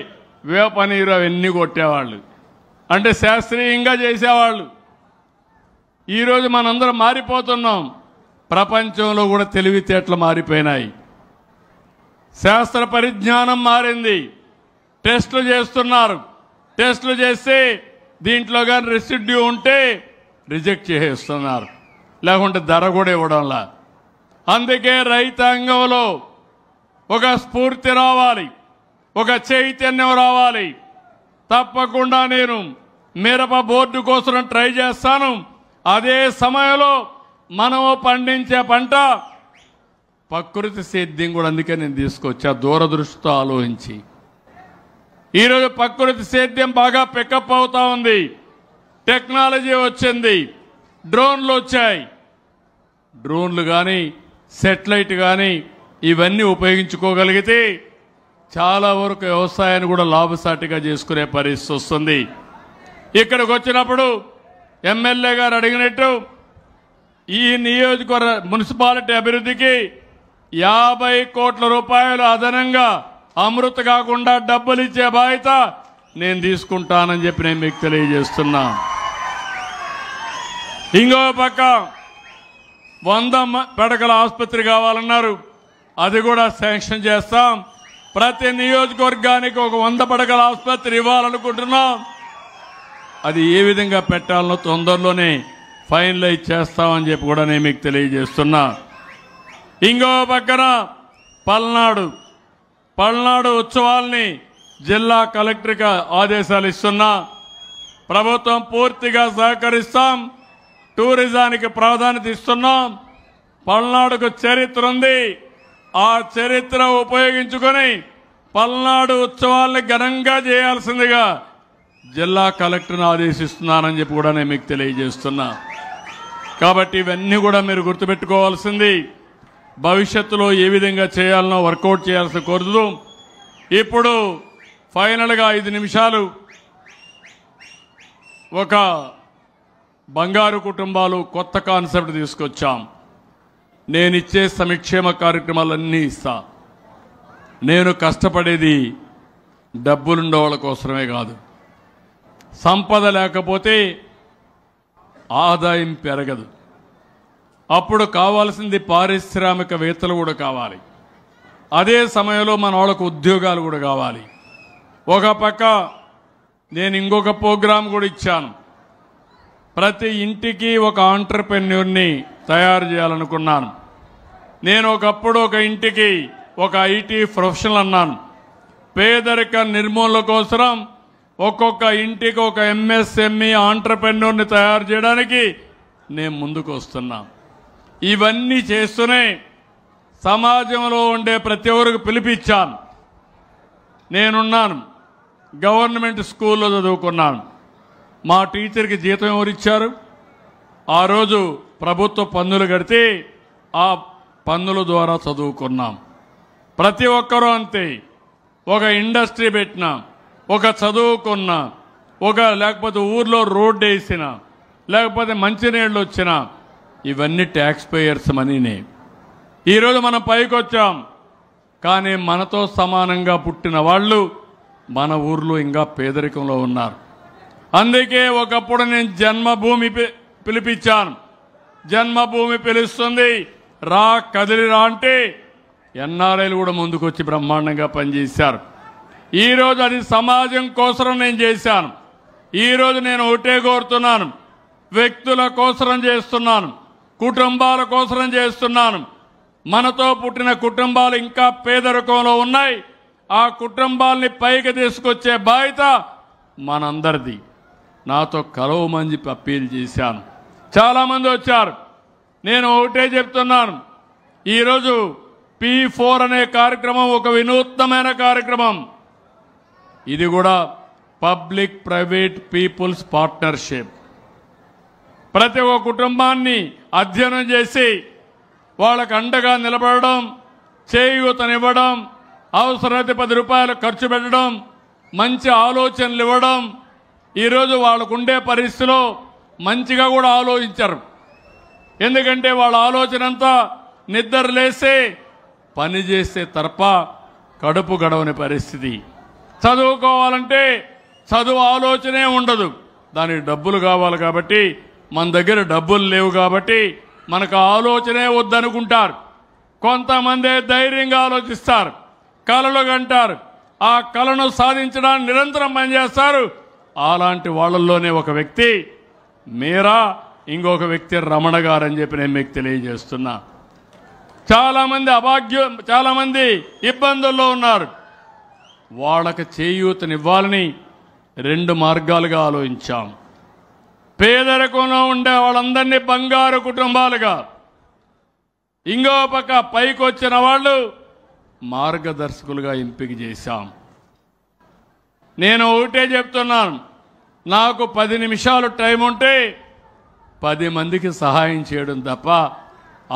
A: వేప నీరు అవన్నీ కొట్టేవాళ్ళు. అంటే శాస్త్రీయంగా చేసేవాళ్ళు. ఈరోజు మనందరం మారిపోతున్నాం. ప్రపంచంలో కూడా తెలివితేటలు మారిపోయినాయి. శాస్త్ర పరిజ్ఞానం మారింది. టెస్టులు చేస్తున్నారు. టెస్టులు చేస్తే దీంట్లో కానీ రెసిడ్యూ ఉంటే రిజెక్ట్ చేసేస్తున్నారు, లేకుంటే ధర కూడా ఇవ్వడంలా. అందుకే రైతాంగంలో ఒక స్ఫూర్తి రావాలి, ఒక చైతన్యం రావాలి. తప్పకుండా నేను మిరప బోర్డు కోసం ట్రై చేస్తాను. అదే సమయంలో మనము పండించే పంట ప్రకృతి సేద్యం కూడా, అందుకే నేను తీసుకొచ్చా దూరదృష్టితో ఆలోచించి. ఈరోజు ప్రకృతి సేద్యం బాగా పికప్ అవుతా ఉంది. టెక్నాలజీ వచ్చింది, డ్రోన్లు వచ్చాయి. డ్రోన్లు కానీ సెటిలైట్ కానీ ఇవన్నీ ఉపయోగించుకోగలిగితే చాలా వరకు వ్యవసాయాన్ని కూడా లాభసాటిగా చేసుకునే పరిస్థితి వస్తుంది. ఇక్కడికి వచ్చినప్పుడు ఎమ్మెల్యే గారు అడిగినట్టు ఈ నియోజకవర్గ మున్సిపాలిటీ అభివృద్ధికి 50 కోట్ల రూపాయలు అదనంగా అమృత కాకుండా డబ్బులు ఇచ్చే బాధ్యత నేను తీసుకుంటానని చెప్పి నేను మీకు తెలియజేస్తున్నా. ఇంకో పక్క 100 పడకల ఆసుపత్రి కావాలన్నారు, అది కూడా శాంక్షన్ చేస్తాం. ప్రతి నియోజకవర్గానికి ఒక 100 పడకల ఆసుపత్రి ఇవ్వాలనుకుంటున్నాం. అది ఏ విధంగా పెట్టాలనో తొందరలోనే ఫైనలైజ్ చేస్తామని చెప్పి కూడా నేను మీకు తెలియజేస్తున్నా. ఇంకో పక్కన పల్నాడు ఉత్సవాల్ని జిల్లా కలెక్టర్గా ఆదేశాలు ఇస్తున్నా. ప్రభుత్వం పూర్తిగా సహకరిస్తాం. టూరిజానికి ప్రాధాన్యత ఇస్తున్నాం. పల్నాడుకు చరిత్ర ఉంది. ఆ చరిత్ర ఉపయోగించుకొని పల్నాడు ఉత్సవాల్ని ఘనంగా చేయాల్సిందిగా జిల్లా కలెక్టర్ను ఆదేశిస్తున్నానని చెప్పి కూడా నేను మీకు తెలియజేస్తున్నా. కాబట్టి ఇవన్నీ కూడా మీరు గుర్తుపెట్టుకోవాల్సింది. భవిష్యత్తులో ఏ విధంగా చేయాలనో వర్కౌట్ చేయాల్సి కోరుతూ ఇప్పుడు ఫైనల్గా 5 నిమిషాలు ఒక బంగారు కుటుంబాలు కొత్త కాన్సెప్ట్ తీసుకొచ్చాం. నేను ఇచ్చే సంక్షేమ కార్యక్రమాలన్నీ ఇస్తా. నేను కష్టపడేది డబ్బులుండే వాళ్ళ కోసమే కాదు. సంపద లేకపోతే ఆదాయం పెరగదు. అప్పుడు కావాల్సింది పారిశ్రామికవేత్తలు కూడా కావాలి. అదే సమయంలో మన వాళ్ళకు ఉద్యోగాలు కూడా కావాలి. ఒక పక్క నేను ఇంకొక ప్రోగ్రాం కూడా ఇచ్చాను. ప్రతి ఇంటికి ఒక ఆంటర్‌ప్రెన్యూర్ని తయారు చేయాలనుకున్నాను. నేను ఒకప్పుడు ఒక ఇంటికి ఒక ఐటీ ప్రొఫెషనల్ అన్నాను. పేదరిక నిర్మూలన కోసం ఒక్కొక్క ఇంటికి ఒక ఎంఎస్ఎంఈ ఆంటర్‌ప్రెన్యూర్ని తయారు చేయడానికి నేను ముందుకు వస్తున్నా. ఇవన్నీ చేస్తూనే సమాజంలో ఉండే ప్రతి ఒక్కరికి పిలిపించాను. నేనున్నాను. గవర్నమెంట్ స్కూల్లో చదువుకున్నాను. మా టీచర్కి జీతం ఎవరిచ్చారు? ఆ రోజు ప్రభుత్వ పన్నులు కడితే ఆ పన్నుల ద్వారా చదువుకున్నాం. ప్రతి ఒక్కరూ అంతే. ఒక ఇండస్ట్రీ పెట్టినా, ఒక చదువుకున్నా, లేకపోతే ఊర్లో రోడ్డు వేసినా, లేకపోతే మంచినీళ్ళు వచ్చినా ఇవన్నీ ట్యాక్స్ పేయర్స్ మనీనే. ఈరోజు మనం పైకి వచ్చాం. కానీ మనతో సమానంగా పుట్టిన వాళ్ళు మన ఊర్లో ఇంకా పేదరికంలో ఉన్నారు. అందుకే ఒకప్పుడు నేను జన్మభూమి పిలిపించాను. జన్మభూమి పిలుస్తుంది, రా కదిలిరా అంటే ఎన్ఆర్ఐలు కూడా ముందుకు వచ్చి బ్రహ్మాండంగా పనిచేశారు. ఈరోజు అది సమాజం కోసం నేను చేశాను. ఈరోజు నేను ఒకటే కోరుతున్నాను, వ్యక్తుల కోసం చేస్తున్నాను, కుటుంబాల కోసం చేస్తున్నాను. మనతో పుట్టిన కుటుంబాలు ఇంకా పేదరికంలో ఉన్నాయి. ఆ కుటుంబాలని పైకి తీసుకొచ్చే బాధ్యత మనందరిది. నాతో కలవమని అప్పీల్ చేశాను. చాలామంది వచ్చారు. నేను ఒకటే చెప్తున్నాను, ఈరోజు P4 అనే కార్యక్రమం ఒక వినూత్నమైన కార్యక్రమం. ఇది కూడా పబ్లిక్ ప్రైవేట్ పీపుల్స్ పార్ట్నర్షిప్. ప్రతి ఒక్క కుటుంబాన్ని అధ్యయనం చేసి వాళ్ళకు అండగా నిలబడడం, చేయూతనివ్వడం, అవసరమైతే 10 రూపాయలు ఖర్చు పెట్టడం, మంచి ఆలోచనలు ఇవ్వడం. ఈరోజు వాళ్ళకుండే పరిస్థితిలో మంచిగా కూడా ఆలోచించారు. ఎందుకంటే వాళ్ళ ఆలోచన అంతా నిద్ర లేసే పని చేస్తే తప్ప కడుపు గడవని పరిస్థితి. చదువుకోవాలంటే చదువు ఆలోచనే ఉండదు, దానికి డబ్బులు కావాలి. కాబట్టి మన దగ్గర డబ్బులు లేవు కాబట్టి మనకు ఆలోచనే వద్దనుకుంటారు. కొంతమంది ధైర్యంగా ఆలోచిస్తారు, కలలు కంటారు. ఆ కలను సాధించడానికి నిరంతరం పనిచేస్తారు. అలాంటి వాళ్ళల్లోనే ఒక వ్యక్తి మీరా, ఇంకొక వ్యక్తి రమణ గారు అని చెప్పి నేను మీకు తెలియజేస్తున్నా. చాలామంది ఇబ్బందుల్లో ఉన్నారు. వాళ్ళకి చేయూతనివ్వాలని 2 మార్గాలుగా ఆలోచించాం. పేదరికంలో ఉండే వాళ్ళందరినీ బంగారు కుటుంబాలుగా, ఇంకో పక్క పైకి వచ్చిన వాళ్ళు మార్గదర్శకులుగా ఎంపిక చేశాం. నేను ఒకటే చెప్తున్నాను, నాకు 10 నిమిషాలు టైం ఉంటే 10 మందికి సహాయం చేయడం తప్ప,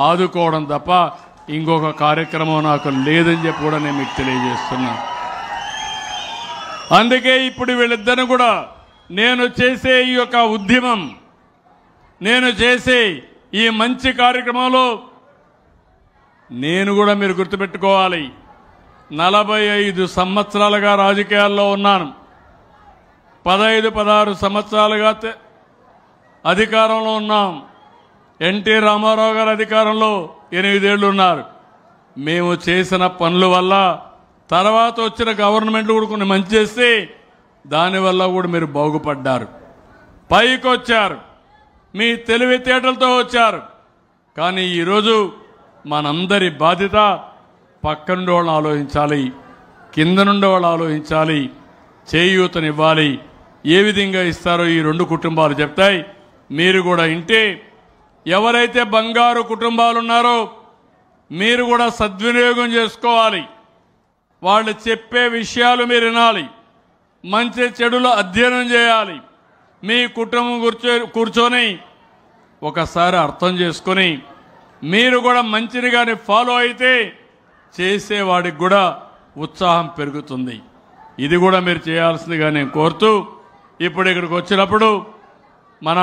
A: ఆదుకోవడం తప్ప ఇంకొక కార్యక్రమం నాకు లేదని చెప్పి కూడా నేను మీకు తెలియజేస్తున్నాను. అందుకే ఇప్పుడు వీళ్ళిద్దరిని కూడా నేను చేసే ఈ యొక్క ఉద్యమం, నేను చేసే ఈ మంచి కార్యక్రమంలో నేను కూడా మీరు గుర్తుపెట్టుకోవాలి. 45 సంవత్సరాలుగా రాజకీయాల్లో ఉన్నాను. 15-16 సంవత్సరాలుగా అధికారంలో ఉన్నాం. ఎన్టీ రామారావు గారు అధికారంలో 8 ఏళ్లు ఉన్నారు. మేము చేసిన పనుల వల్ల తర్వాత వచ్చిన గవర్నమెంట్లు కూడా కొన్ని మంచి చేస్తే దానివల్ల కూడా మీరు బాగుపడ్డారు, పైకి వచ్చారు, మీ తెలివితేటలతో వచ్చారు. కానీ ఈరోజు మనందరి బాధ్యత పక్కనుండి వాళ్ళు ఆలోచించాలి, కింద నుండి వాళ్ళు ఆలోచించాలి, చేయూతనివ్వాలి. ఏ విధంగా ఇస్తారో ఈ 2 కుటుంబాలు చెప్తాయి. మీరు కూడా ఇంటే ఎవరైతే బంగారు కుటుంబాలు ఉన్నారో మీరు కూడా సద్వినియోగం చేసుకోవాలి. వాళ్ళు చెప్పే విషయాలు మీరు వినాలి, మంచి చెడులు అధ్యయనం చేయాలి. మీ కుటుంబం కూర్చొని ఒకసారి అర్థం చేసుకొని మీరు కూడా మంచిని కానీ ఫాలో అయితే చేసేవాడికి కూడా ఉత్సాహం పెరుగుతుంది. ఇది కూడా మీరు చేయాల్సిందిగా నేను కోరుతూ, ఇప్పుడు ఇక్కడికి వచ్చినప్పుడు మన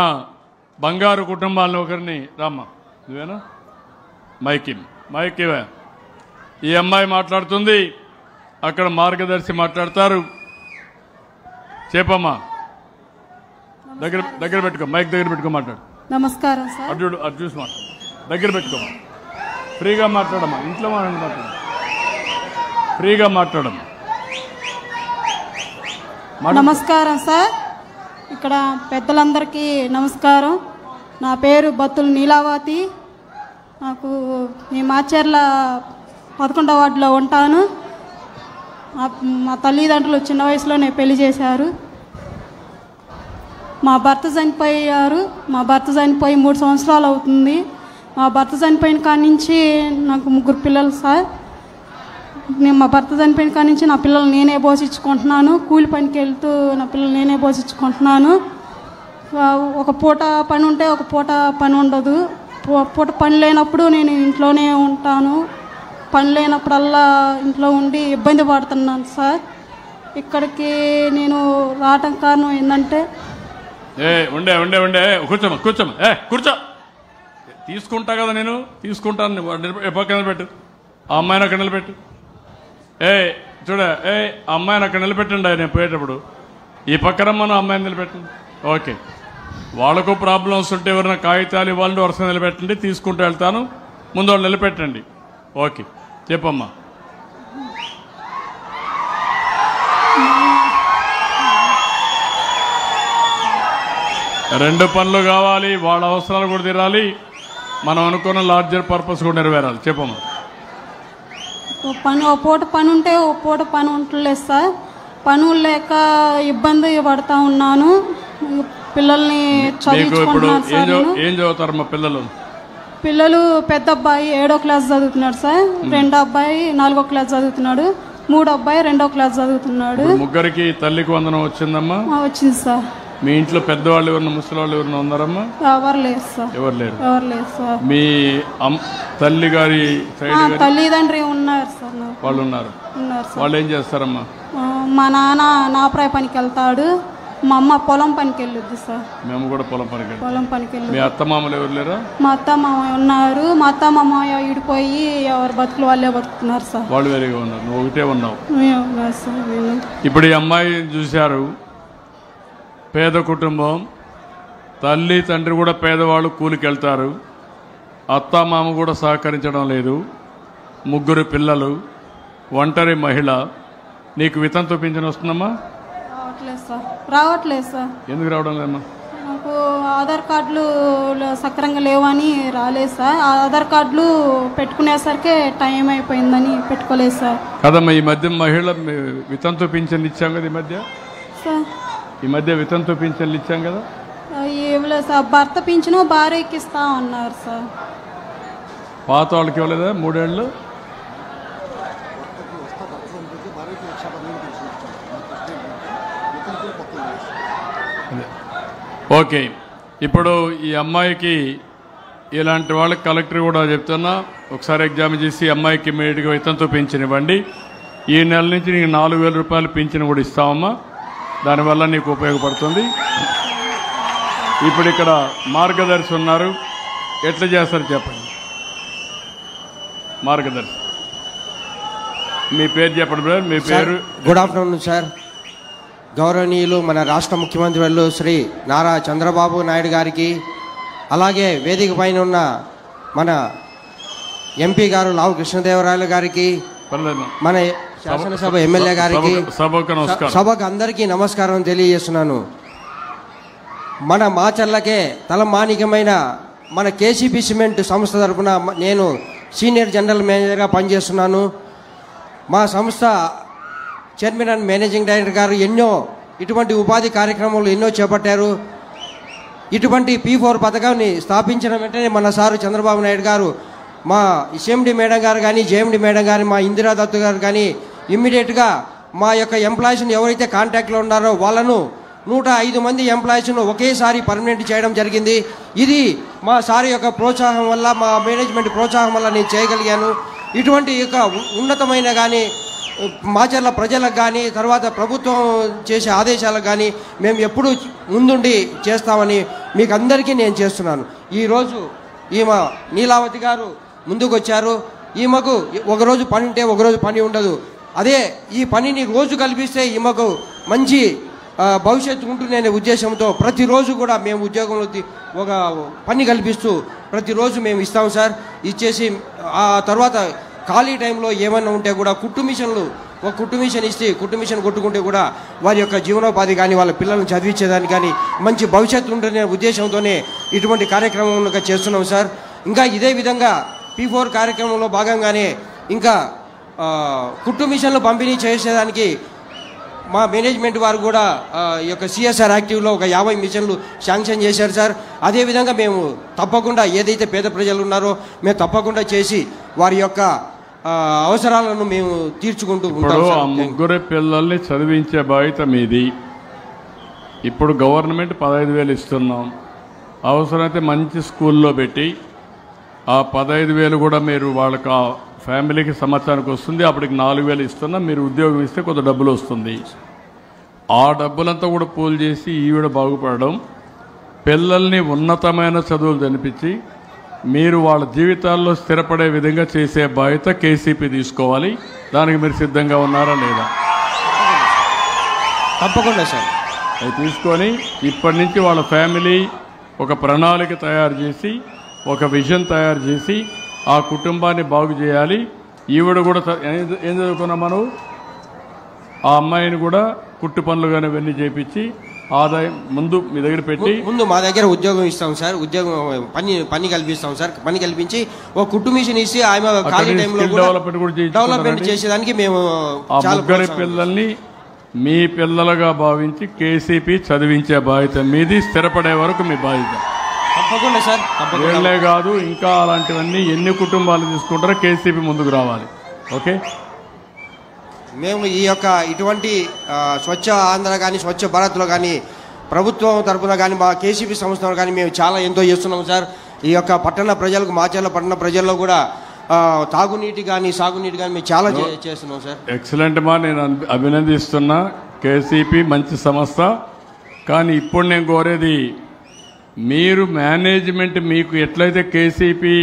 A: బంగారు కుటుంబాలను ఒకరిని రామ్మా, నువ్వేనా మైక్ ఇవే. ఈ అమ్మాయి మాట్లాడుతుంది, అక్కడ మార్గదర్శి మాట్లాడతారు. చెప్పమ్మా, దగ్గర పెట్టుకో, మైక్ దగ్గర పెట్టుకో, మాట్లాడు.
B: నమస్కారం సార్.
A: అటు చూసి మాట్లాడు, దగ్గర పెట్టుకోమా, ఫ్రీగా మాట్లాడమ్మా, ఇంట్లో మాట్లాడు, ఫ్రీగా మాట్లాడమ్మా.
B: నమస్కారం సార్. ఇక్కడ పెద్దలందరికీ నమస్కారం. నా పేరు బత్తుల నీలావతి. నాకు మీ మాచర్ల 11వ వార్డులో ఉంటాను. మా తల్లిదండ్రులు చిన్న వయసులోనే పెళ్లి చేశారు. మా భర్త చనిపోయి 3 సంవత్సరాలు అవుతుంది. మా భర్త చనిపోయిన కాడి నుంచి నాకు 3 పిల్లలు సార్. మా భర్త చనిపోయిన కాడి నుంచి నా పిల్లలు నేనే పోషించుకుంటున్నాను. కూలి పనికి వెళ్తూ నా పిల్లలు నేనే పోషించుకుంటున్నాను. ఒక పూట పని ఉంటే ఒక పూట పని ఉండదు. పూట పని లేనప్పుడు నేను ఇంట్లోనే ఉంటాను. పని లేనప్పుడల్లా ఇంట్లో ఉండి ఇబ్బంది పడుతున్నాను సార్. ఇక్కడికి నేను రావటం కారణం ఏంటంటే
A: కూర్చో, తీసుకుంటా కదా, నేను తీసుకుంటాను. పక్కన నిలబెట్టు, ఆ అమ్మాయిని అక్కడ నిలబెట్టు. చూడ, అమ్మాయిని అక్కడ నిలబెట్టండి. నేను పోయేటప్పుడు ఈ పక్కన మనం అమ్మాయిని నిలబెట్టండి. ఓకే, వాళ్ళకు ప్రాబ్లమ్స్ ఉంటే ఎవరైనా కాగితాలు ఇవ్వాలంటే వరుసగా నిలబెట్టండి, తీసుకుంటూ వెళ్తాను. ముందు వాళ్ళు నిలబెట్టండి. ఓకే, చెప్పమ్మా. రెండు పనులు కావాలి, వాళ్ళ అవసరాలు కూడా తీరాలి, మనం అనుకున్న లార్జర్ పర్పస్ కూడా నెరవేరాలి. చెప్పమ్మా.
B: ఓ పూట పని ఉంటే ఓ పూట పని ఉండలేదు సార్. పనులు లేక ఇబ్బంది పడతా ఉన్నాను. పిల్లల్ని చదివించుకుంటున్నాను సార్.
A: ఏం చదువుతారమ్మా పిల్లలు?
B: పిల్లలు పెద్ద అబ్బాయి 7వ క్లాస్ చదువుతున్నాడు సార్. 2వ అబ్బాయి 4వ క్లాస్ చదువుతున్నాడు. 3వ అబ్బాయి 2వ క్లాస్ చదువుతున్నాడు.
A: ముగ్గురికి తల్లికి వందనం వచ్చిందమ్మా?
B: వచ్చింది సార్.
A: మీ ఇంట్లో పెద్దవాళ్ళు ఎవరన్నా, ముసలివాళ్ళు ఎవరన్నా ఉన్నారమ్మా?
B: ఎవరు లేరు సార్.
A: ఎవరు లేరు. మీ తల్లి గారి
B: తల్లిదండ్రి ఉన్నారు సార్.
A: వాళ్ళు ఉన్నారు. వాళ్ళు ఏం చేస్తారమ్మా?
B: మా నాన్న నాపరాయి పనికి వెళ్తాడు. మా అమ్మ పొలం పనికి వెళ్ళొద్దు సార్.
A: మేము కూడా పొలం పనికి వెళ్ళి. మీ అత్త మామలు ఎవరు లేరా?
B: మా అత్త మామ ఉన్నారు. మా అత్త మామ ఇడిపోయి ఎవరు బతుకులు వాళ్ళే బతుకుతున్నారు సార్.
A: వాళ్ళు వేరేగా ఉన్నారు, నువ్వు ఒకటే ఉన్నావు. ఇప్పుడు ఈ అమ్మాయి చూశారు, పేద కుటుంబం, తల్లి తండ్రి కూడా పేదవాళ్ళు, కూలికి వెళ్తారు. అత్త మామ కూడా సహకరించడం లేదు. 3 పిల్లలు, ఒంటరి మహిళ. నీకు వితంతు పింఛన్ వస్తుందమ్మా?
B: రావట్లేదు సార్.
A: ఎందుకు రావడం లేదమ్మా?
B: నాకు ఆధార్ కార్డులు సక్రంగా లేవని రాలేదు సార్. ఆధార్ కార్డులు పెట్టుకునేసరికి టైం అయిపోయిందని పెట్టుకోలేదు సార్.
A: కదమ్మా, ఈ మధ్య మహిళ వితంతు పింఛన్ ఇచ్చాం కదా. ఈ మధ్య వితంతు పింఛన్లు ఇచ్చాం కదా.
B: ఇవ్వలేదు సార్. భర్త పింఛను భార్యకి ఇస్తా అన్నారు సార్.
A: పాత వాళ్ళకి ఇవ్వలేదా 3 ఏళ్ళు? ఓకే, ఇప్పుడు ఈ అమ్మాయికి ఇలాంటి వాళ్ళకి కలెక్టర్ కూడా చెప్తున్నా, ఒకసారి ఎగ్జామ్ చేసి అమ్మాయికి ఇమ్మీడియట్గా వితంతు పింఛన్ ఇవ్వండి. ఈ నెల నుంచి నీకు 4,000 రూపాయలు పింఛను కూడా ఇస్తామమ్మా. దానివల్ల నీకు ఉపయోగపడుతుంది. ఇప్పుడు ఇక్కడ మార్గదర్శి ఉన్నారు, ఎట్లా చేస్తారు చెప్పండి. మార్గదర్శి మీ పేరు చెప్పండి బ్రదర్. మీ పేరు?
C: Good afternoon sir. గౌరవనీయులు మన రాష్ట్ర ముఖ్యమంత్రి వాళ్ళు శ్రీ నారా చంద్రబాబు నాయుడు గారికి, అలాగే వేదిక పైన ఉన్న మన ఎంపీ గారు లావు కృష్ణదేవరాయలు గారికి, మన శాసనసభ ఎమ్మెల్యే గారికి, సభకు అందరికీ నమస్కారం తెలియజేస్తున్నాను. మన మాచర్లకే తలమానికమైన మన కేసీపీ సిమెంట్ సంస్థ తరఫున నేను సీనియర్ జనరల్ మేనేజర్గా పనిచేస్తున్నాను. మా సంస్థ చైర్మన్ అండ్ మేనేజింగ్ డైరెక్టర్ గారు ఎన్నో ఇటువంటి ఉపాధి కార్యక్రమాలు ఎన్నో చేపట్టారు. ఇటువంటి P4 పథకాన్ని స్థాపించిన వెంటనే మన సారు చంద్రబాబు నాయుడు గారు, మా సిఎండి మేడం గారు కానీ, జేఎండి మేడం గారు, మా ఇందిరా దత్తు గారు కానీ ఇమ్మీడియట్గా మా యొక్క ఎంప్లాయీస్ని ఎవరైతే కాంటాక్ట్లో ఉన్నారో వాళ్ళను 105 మంది ఎంప్లాయీస్ను ఒకేసారి పర్మనెంట్ చేయడం జరిగింది. ఇది మా సార్ యొక్క ప్రోత్సాహం వల్ల, మా మేనేజ్మెంట్ ప్రోత్సాహం వల్ల నేను చేయగలిగాను. ఇటువంటి యొక్క ఉన్నతమైన కానీ మాచర్ల ప్రజలకు కానీ, తర్వాత ప్రభుత్వం చేసే ఆదేశాలకు కానీ మేము ఎప్పుడూ ముందుండి చేస్తామని మీకు అందరికీ నేను చేస్తున్నాను. ఈరోజు ఈమె నీలావతి గారు ముందుకు వచ్చారు. ఈమెకు ఒకరోజు పని ఉంటే ఒకరోజు పని ఉండదు. అదే ఈ పనిని రోజు కల్పిస్తే ఈమెకు మంచి భవిష్యత్తు ఉంటుందనే ఉద్దేశంతో ప్రతిరోజు కూడా మేము ఉద్యోగంలో ఒక పని కల్పిస్తూ ప్రతిరోజు మేము ఇస్తాం సార్. ఇచ్చేసి ఆ తర్వాత ఖాళీ టైంలో ఏమైనా ఉంటే కూడా కుట్టు మిషన్ ఇస్తే కుట్టు మిషన్ కొట్టుకుంటే కూడా వారి యొక్క జీవనోపాధి కానీ, వాళ్ళ పిల్లలను చదివించేదానికి కానీ మంచి భవిష్యత్తు ఉంటుందనే ఉద్దేశంతోనే ఇటువంటి కార్యక్రమం చేస్తున్నాం సార్. ఇంకా ఇదే విధంగా P4 కార్యక్రమంలో భాగంగానే ఇంకా కుట్టు మిషన్లు పంపిణీ చేసేదానికి మా మేనేజ్మెంట్ వారు కూడా ఈ యొక్క CSR యాక్టివ్లో ఒక 50 మిషన్లు శాంక్షన్ చేశారు సార్. అదేవిధంగా మేము తప్పకుండా ఏదైతే పేద ప్రజలు ఉన్నారో మేము తప్పకుండా చేసి వారి యొక్క అవసరాలను మేము తీర్చుకుంటూ ఉంటాం.
A: ముగ్గురు పిల్లల్ని చదివించే బాధ్యత మీది. ఇప్పుడు గవర్నమెంట్ 15,000 ఇస్తున్నాం. అవసరమైతే మంచి స్కూల్లో పెట్టి ఆ 15,000 కూడా మీరు వాళ్ళకి ఫ్యామిలీకి సంవత్సరానికి వస్తుంది. అప్పటికి 4,000 ఇస్తున్నా. మీరు ఉద్యోగం ఇస్తే కొంత డబ్బులు వస్తుంది. ఆ డబ్బులంతా కూడా పూల్ చేసి ఈవిడ బాగుపడడం, పిల్లల్ని ఉన్నతమైన చదువులు చదివించి మీరు వాళ్ళ జీవితాల్లో స్థిరపడే విధంగా చేసే బాధ్యత కేసీపీ తీసుకోవాలి. దానికి మీరు సిద్ధంగా ఉన్నారా లేదా?
C: తప్పకుండా సార్.
A: అది తీసుకొని ఇప్పటి నుంచి వాళ్ళ ఫ్యామిలీ ఒక ప్రణాళిక తయారు చేసి, ఒక విజన్ తయారు చేసి ఆ కుటుంబాన్ని బాగు చేయాలి. ఈవిడ కూడా ఏం చదువుకున్నాం మనం, ఆ అమ్మాయిని కూడా కుట్టు పనులు కానీ ఇవన్నీ చేపించి ఆదాయం ముందు మీ దగ్గర పెట్టి
C: ముందు మా దగ్గర ఉద్యోగం ఇస్తాం సార్. ఉద్యోగం పని కల్పిస్తాం సార్. పని కల్పించి ఒక కుట్టు మిషన్ ఇచ్చి ఆమె ఖాళీ టైంలో డెవలప్మెంట్ చేసేదానికి మేము
A: ఆ ముగ్గురి పిల్లల్ని మీ పిల్లలుగా భావించి కేసీపీ చదివించే బాధ్యత మీది. స్థిరపడే వరకు మీ బాధ్యత.
C: తప్పకుండా సార్.
A: వీళ్ళే కాదు, ఇంకా అలాంటివన్నీ ఎన్ని కుటుంబాలు తీసుకుంటారో కేసీపీ ముందుకు రావాలి. ఓకే.
C: మేము ఈ యొక్క ఇటువంటి స్వచ్ఛ ఆంధ్ర కానీ, స్వచ్ఛ భారత్లో కానీ, ప్రభుత్వం తరఫున కానీ, మా కేసీపీ సంస్థలో కానీ మేము చాలా ఎంతో చేస్తున్నాం సార్. ఈ యొక్క పట్టణ ప్రజలకు, మాచర్ల పట్టణ ప్రజల్లో కూడా తాగునీటి కానీ, సాగునీటి కానీ మేము చాలా చేస్తున్నాం సార్.
A: ఎక్సలెంట్ మా, నేను అభినందిస్తున్నా. కేసీపీ మంచి సంస్థ. కానీ ఇప్పుడు నేను కోరేది, మీరు మేనేజ్మెంట్ మీకు ఎట్లయితే కేసీపీ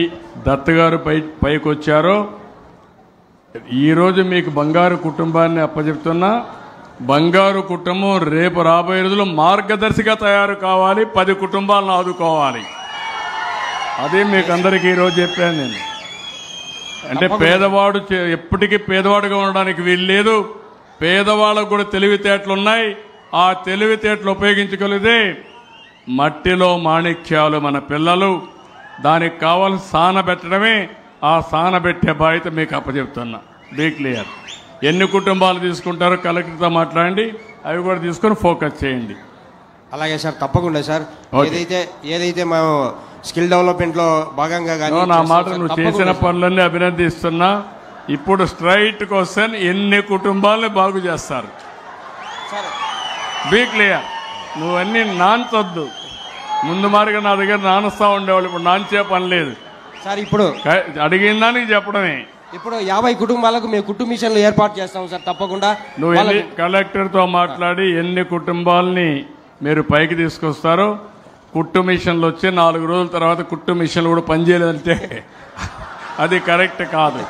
A: దత్ గారు పైకి వచ్చారో, ఈరోజు మీకు బంగారు కుటుంబాన్ని అప్పచెప్తున్నా. బంగారు కుటుంబం రేపు రాబోయే రోజుల్లో మార్గదర్శిగా తయారు కావాలి. 10 కుటుంబాలను ఆదుకోవాలి. అదే మీకు అందరికీ ఈరోజు చెప్పాను నేను. అంటే పేదవాడు ఎప్పటికీ పేదవాడుగా ఉండడానికి వీలు లేదు. పేదవాళ్ళకు కూడా తెలివితేటలు ఉన్నాయి. ఆ తెలివితేటలు ఉపయోగించగలిగితే మట్టిలో మాణిక్యాలు మన పిల్లలు. దానికి కావాల్సిన సానబెట్టడమే. ఆ సానబెట్టే బాధ్యత మీకు అప్పచెప్తున్నా. Be clear. ఎన్ని కుటుంబాలు తీసుకుంటారో కలెక్టర్తో మాట్లాడండి. అవి కూడా తీసుకొని ఫోకస్ చేయండి.
C: అలాగే సార్. తప్పకుండా సార్. ఏదైతే మేము స్కిల్ డెవలప్మెంట్లో భాగంగా కానీ
A: నా మాట నువ్వు చేసిన పనులన్నీ అభినందిస్తున్నా. ఇప్పుడు స్ట్రైట్ క్వశ్చన్, ఎన్ని కుటుంబాలని బాగు చేస్తారు? Be clear. నువ్వన్నీ నాన్చొద్దు. ముందు మారిగా నా దగ్గర నానుస్తా ఉండేవాళ్ళు. ఇప్పుడు నాన్చే పని లేదు
C: సార్. ఇప్పుడు
A: అడిగిన దానికి చెప్పడమే.
C: ఇప్పుడు 50 కుటుంబాలకు మేము కుట్టు మిషన్లు ఏర్పాటు చేస్తాం సార్. తప్పకుండా
A: నువ్వు కలెక్టర్తో మాట్లాడి ఎన్ని కుటుంబాలని మీరు పైకి తీసుకొస్తారో, కుట్టు మిషన్లు వచ్చి 4 రోజుల తర్వాత కుట్టు మిషన్లు కూడా పనిచేయలేదంటే అది కరెక్ట్ కాదు.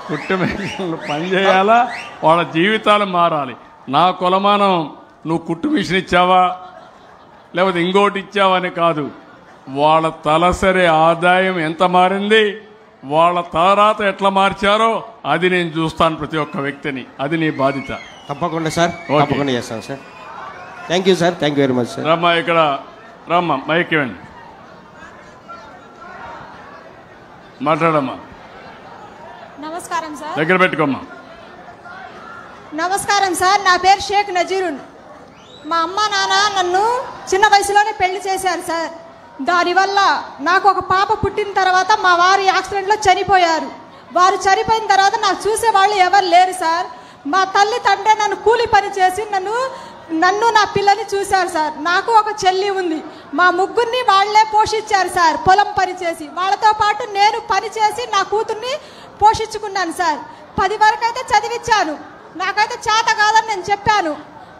A: కుట్టు మిషన్లు పనిచేయాలా, వాళ్ళ జీవితాలు మారాలి. నా కొలమానం నువ్వు కుట్టు మిషన్ ఇచ్చావా లేకపోతే ఇంకోటి ఇచ్చావా అని కాదు, వాళ్ళ తలసరి ఆదాయం ఎంత మారింది, వాళ్ళ తలరాత ఎట్లా మార్చారో అది నేను చూస్తాను ప్రతి ఒక్క వ్యక్తిని. అది నీ బాధ్యత.
C: తప్పకుండా సార్, తప్పకుండా చేస్తాం sir. Thank you sir, thank you very much sir.
A: రమ్మా, ఇక్కడ రమ్మా, మైక్ ఇవ్వండి, మాట్లాడమ్మా.
D: నమస్కారం సార్.
A: దగ్గర పెట్టుకోమ్మా.
D: నమస్కారం సార్, నా పేరు షేక్ నజీరున్. మా అమ్మ నాన్న నన్ను చిన్న వయసులోనే పెళ్లి చేశారు సార్. దానివల్ల నాకు ఒక పాప పుట్టిన తర్వాత మా వారు యాక్సిడెంట్లో చనిపోయారు. వారు చనిపోయిన తర్వాత నాకు చూసేవాళ్ళు ఎవరు లేరు సార్. మా తల్లి తండ్రి నన్ను కూలి పని చేసి నన్ను నా పిల్లని చూశారు సార్. నాకు ఒక చెల్లి ఉంది. మా ముగ్గురిని వాళ్లే పోషించారు సార్, పొలం పని చేసి. వాళ్ళతో పాటు నేను పని చేసి నా కూతుర్ని పోషించుకున్నాను సార్. 10 వరకు అయితే చదివించాను. నాకైతే చేత కాదని నేను చెప్పాను.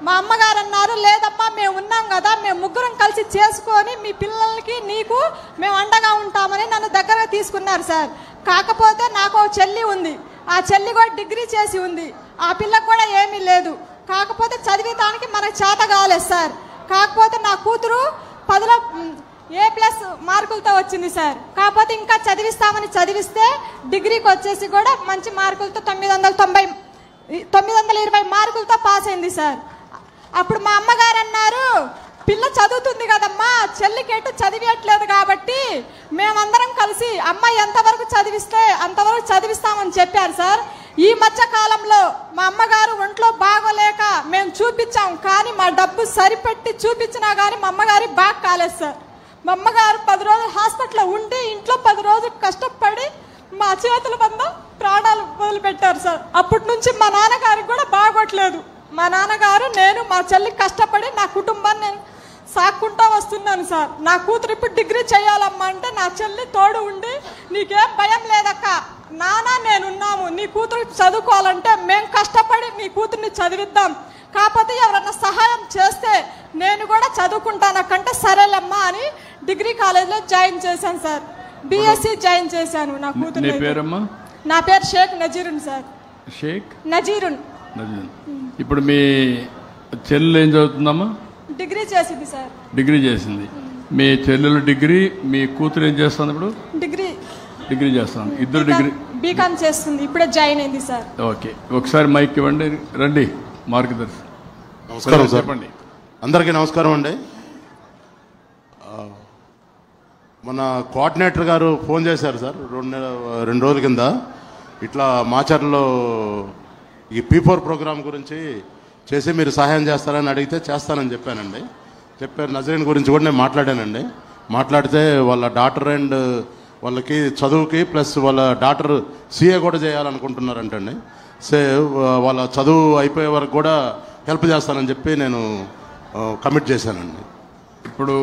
D: మా అమ్మగారు అన్నారు, లేదమ్మా మేము ఉన్నాం కదా, మేము ముగ్గురం కలిసి చేసుకొని మీ పిల్లలకి నీకు మేము అండగా ఉంటామని నన్ను దగ్గరగా తీసుకున్నారు సార్. కాకపోతే నాకు ఒక చెల్లి ఉంది. ఆ చెల్లి కూడా డిగ్రీ చేసి ఉంది. ఆ పిల్లకు కూడా ఏమీ లేదు. కాకపోతే చదివేదానికి మనకు చేత కాలేదు సార్. కాకపోతే నా కూతురు 10లో A+ మార్కులతో వచ్చింది సార్. కాకపోతే ఇంకా చదివిస్తామని చదివిస్తే డిగ్రీకి వచ్చేసి కూడా మంచి మార్కులతో 920 మార్కులతో పాస్ అయింది సార్. అప్పుడు మా అమ్మగారు అన్నారు, పిల్ల చదువుతుంది కదమ్మా, చెల్లికి ఎటు చదివేయట్లేదు కాబట్టి మేమందరం కలిసి అమ్మాయి ఎంతవరకు చదివిస్తే అంతవరకు చదివిస్తామని చెప్పారు సార్. ఈ మధ్య కాలంలో మా అమ్మగారు ఒంట్లో బాగోలేక మేము చూపించాం, కానీ మా డబ్బు సరిపెట్టి చూపించినా కానీ మా అమ్మగారి బాగా కాలేదు సార్. మా అమ్మగారు 10 రోజులు హాస్పిటల్లో ఉండి ఇంట్లో 10 రోజులు కష్టపడి మా చేతుల బంద ప్రాణాలు వదిలిపెట్టారు సార్. అప్పటి నుంచి మా నాన్నగారికి కూడా బాగోట్లేదు. మా నాన్నగారు నేను మా చెల్లి కష్టపడి నా కుటుంబాన్ని నేను సాక్కుంటా వస్తున్నాను సార్. నా కూతురు ఇప్పుడు డిగ్రీ చేయాలమ్మా అంటే నా చెల్లి తోడు ఉండి, నీకేం భయం లేదక్క, నాన్న నేనున్నాము, నీ కూతురు చదువుకోవాలంటే మేము కష్టపడి నీ కూతుర్ని చదివిద్దాం, కాకపోతే ఎవరన్నా సహాయం చేస్తే నేను కూడా చదువుకుంటానక్కంటే సరేలమ్మా అని డిగ్రీ కాలేజ్లో జాయిన్ చేశాను సార్. BSc జాయిన్ చేశాను నా కూతురు. నా పేరు షేక్ నజీరున్ సార్.
A: షేక్
D: నజీరున్.
A: ఇప్పుడు మీ చెల్లెలు ఏం చదువుతుందమ్మా?
D: డిగ్రీ చేసింది సార్.
A: డిగ్రీ చేసింది. మీ చెల్లెలు డిగ్రీ, మీ కూతురు ఏం చేస్తుంది ఇప్పుడు? డిగ్రీ చేస్తాను. ఇద్దరు డిగ్రీ
D: బీకామ్ చేస్తుంది, ఇప్పుడే జాయిన్ అయింది సార్.
A: ఓకే, ఒకసారి మైక్ ఇవ్వండి. రండి మార్గదర్శి.
E: నమస్కారం సార్.
A: చెప్పండి.
E: అందరికీ నమస్కారం అండి. మన కోఆర్డినేటర్ గారు ఫోన్ చేశారు సార్ 2 రోజుల కింద. ఇట్లా మాచర్లో ఈ P4 ప్రోగ్రాం గురించి చేసి మీరు సహాయం చేస్తారని అడిగితే చేస్తానని చెప్పానండి. చెప్పారు. నజరీన్ గురించి కూడా నేను మాట్లాడానండి. మాట్లాడితే వాళ్ళ డాటర్ అండ్ వాళ్ళకి చదువుకి ప్లస్ వాళ్ళ డాటర్ CA కూడా చేయాలనుకుంటున్నారంటండి. వాళ్ళ చదువు అయిపోయే వరకు కూడా హెల్ప్ చేస్తానని చెప్పి నేను కమిట్ చేశానండి.
A: ఇప్పుడు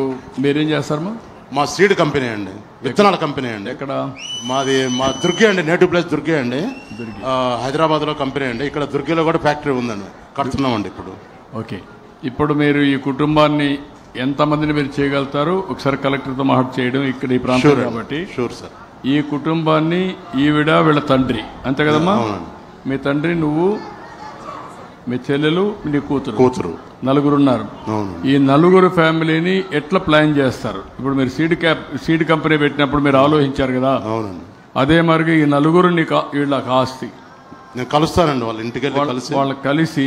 A: మీరేం చేస్తారమ్మా?
E: మా సీడ్ కంపెనీ అండి, విత్తనాల కంపెనీ అండి.
A: ఎక్కడ?
E: మా దుర్గి అండి, నేటివ్ ప్లేస్ దుర్గి అండి, హైదరాబాద్లో కంపెనీ అండి. ఇక్కడ దుర్గిలో కూడా ఫ్యాక్టరీ ఉందండి, కడుతున్నామండి ఇప్పుడు.
A: ఓకే, ఇప్పుడు మీరు ఈ కుటుంబాన్ని ఎంతమందిని మీరు చేయగలుగుతారు? ఒకసారి కలెక్టర్తో మాట్లాడి చేయడం ఇక్కడ ఈ ప్రాంతం కాబట్టి.
E: Sure sir.
A: ఈ కుటుంబాన్ని ఈవిడ వీళ్ళ తండ్రి అంతే కదమ్మా? మీ తండ్రి, నువ్వు, మీ చెల్లెలు, నీ కూతురు 4 ఉన్నారు. ఈ 4 ఫ్యామిలీని ఎట్లా ప్లాన్ చేస్తారు? ఇప్పుడు మీరు సీడ్ కంపెనీ పెట్టినప్పుడు మీరు ఆలోచించారు కదా, అదే మరి ఈ 4 వీళ్ళకి ఆస్తి
E: నేను కలుస్తానండి. వాళ్ళ ఇంటికి
A: వాళ్ళకి కలిసి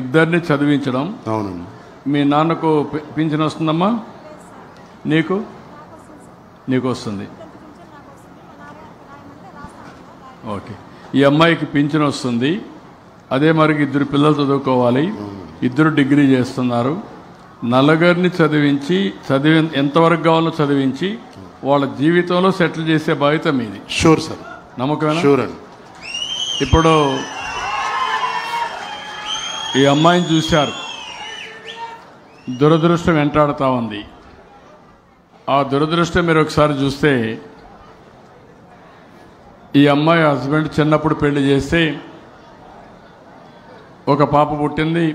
A: ఇద్దరిని చదివించడం.
E: అవునండి.
A: మీ నాన్నకు పింఛన్ వస్తుందమ్మా? నీకు వస్తుంది. ఓకే, ఈ అమ్మాయికి పింఛన్ వస్తుంది. అదే మరి 2 పిల్లలు చదువుకోవాలి. 2 డిగ్రీ చేస్తున్నారు. 4 చదివించి ఎంతవరకు కావాలో చదివించి వాళ్ళ జీవితంలో సెటిల్ చేసే బాధ్యత మీది.
E: Sure sir.
A: నమ్మకమేనా?
E: షూర్ అండి.
A: ఇప్పుడు ఈ అమ్మాయిని చూశారు, దురదృష్టం వెంటాడుతూ ఉంది. ఆ దురదృష్టం మీరు ఒకసారి చూస్తే ఈ అమ్మాయి హస్బెండ్ చిన్నప్పుడు పెళ్లి చేస్తే ఒక పాప పుట్టింది.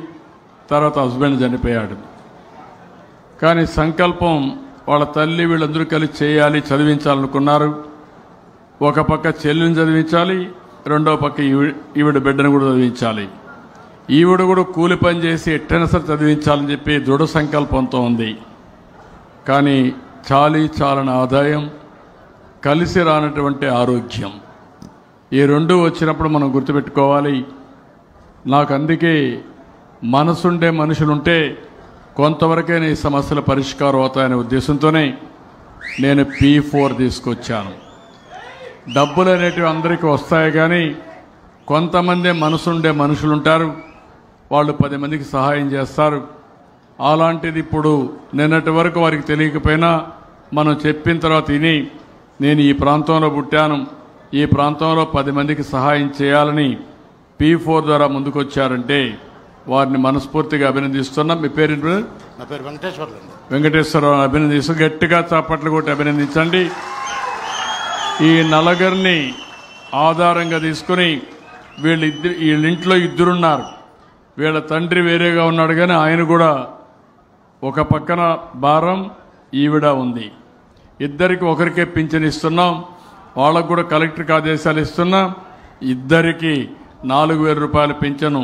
A: తర్వాత హస్బెండ్ చనిపోయాడు. కానీ సంకల్పం వాళ్ళ తల్లి వీళ్ళందరూ కలిసి చేయాలి, చదివించాలనుకున్నారు. ఒక పక్క చెల్లిని చదివించాలి, రెండో పక్క ఈవిడ బిడ్డను కూడా చదివించాలి. ఈవిడ కూడా కూలి పని చేసి ఎట్టైనా సరే చదివించాలని చెప్పి దృఢ సంకల్పంతో ఉంది. కానీ చాలని ఆదాయం, కలిసి రానటువంటి ఆరోగ్యం, ఈ రెండు వచ్చినప్పుడు మనం గుర్తుపెట్టుకోవాలి. నాకు అందుకే మనసుండే మనుషులుంటే కొంతవరకైనా ఈ సమస్యల పరిష్కారం అవుతాయనే ఉద్దేశంతోనే నేను P4 తీసుకొచ్చాను. డబ్బులు అనేటివి అందరికీ వస్తాయి, కానీ కొంతమంది మనసుండే మనుషులుంటారు, వాళ్ళు 10 మందికి సహాయం చేస్తారు. అలాంటిది ఇప్పుడు నిన్నటి వరకు వారికి తెలియకపోయినా మనం చెప్పిన తర్వాత విని, నేను ఈ ప్రాంతంలో పుట్టాను, ఈ ప్రాంతంలో 10 మందికి సహాయం చేయాలని P4 ద్వారా ముందుకొచ్చారంటే వారిని మనస్ఫూర్తిగా అభినందిస్తున్నాం. మీ పేరు?
E: నా పేరు వెంకటేశ్వరరావు.
A: వెంకటేశ్వరరావు అభినందిస్తూ గట్టిగా చప్పట్లు కొట్టి అభినందించండి. ఈ నలుగురిని ఆధారంగా తీసుకుని వీళ్ళింట్లో ఇద్దరున్నారు. వీళ్ళ తండ్రి వేరేగా ఉన్నాడు, కానీ ఆయన కూడా ఒక పక్కన భారం, ఈవిడ ఉంది. ఇద్దరికి ఒకరికే పింఛన్ ఇస్తున్నాం. వాళ్ళకు కూడా కలెక్టర్కి ఆదేశాలు ఇస్తున్నాం. ఇద్దరికి 4,000 రూపాయల పింఛను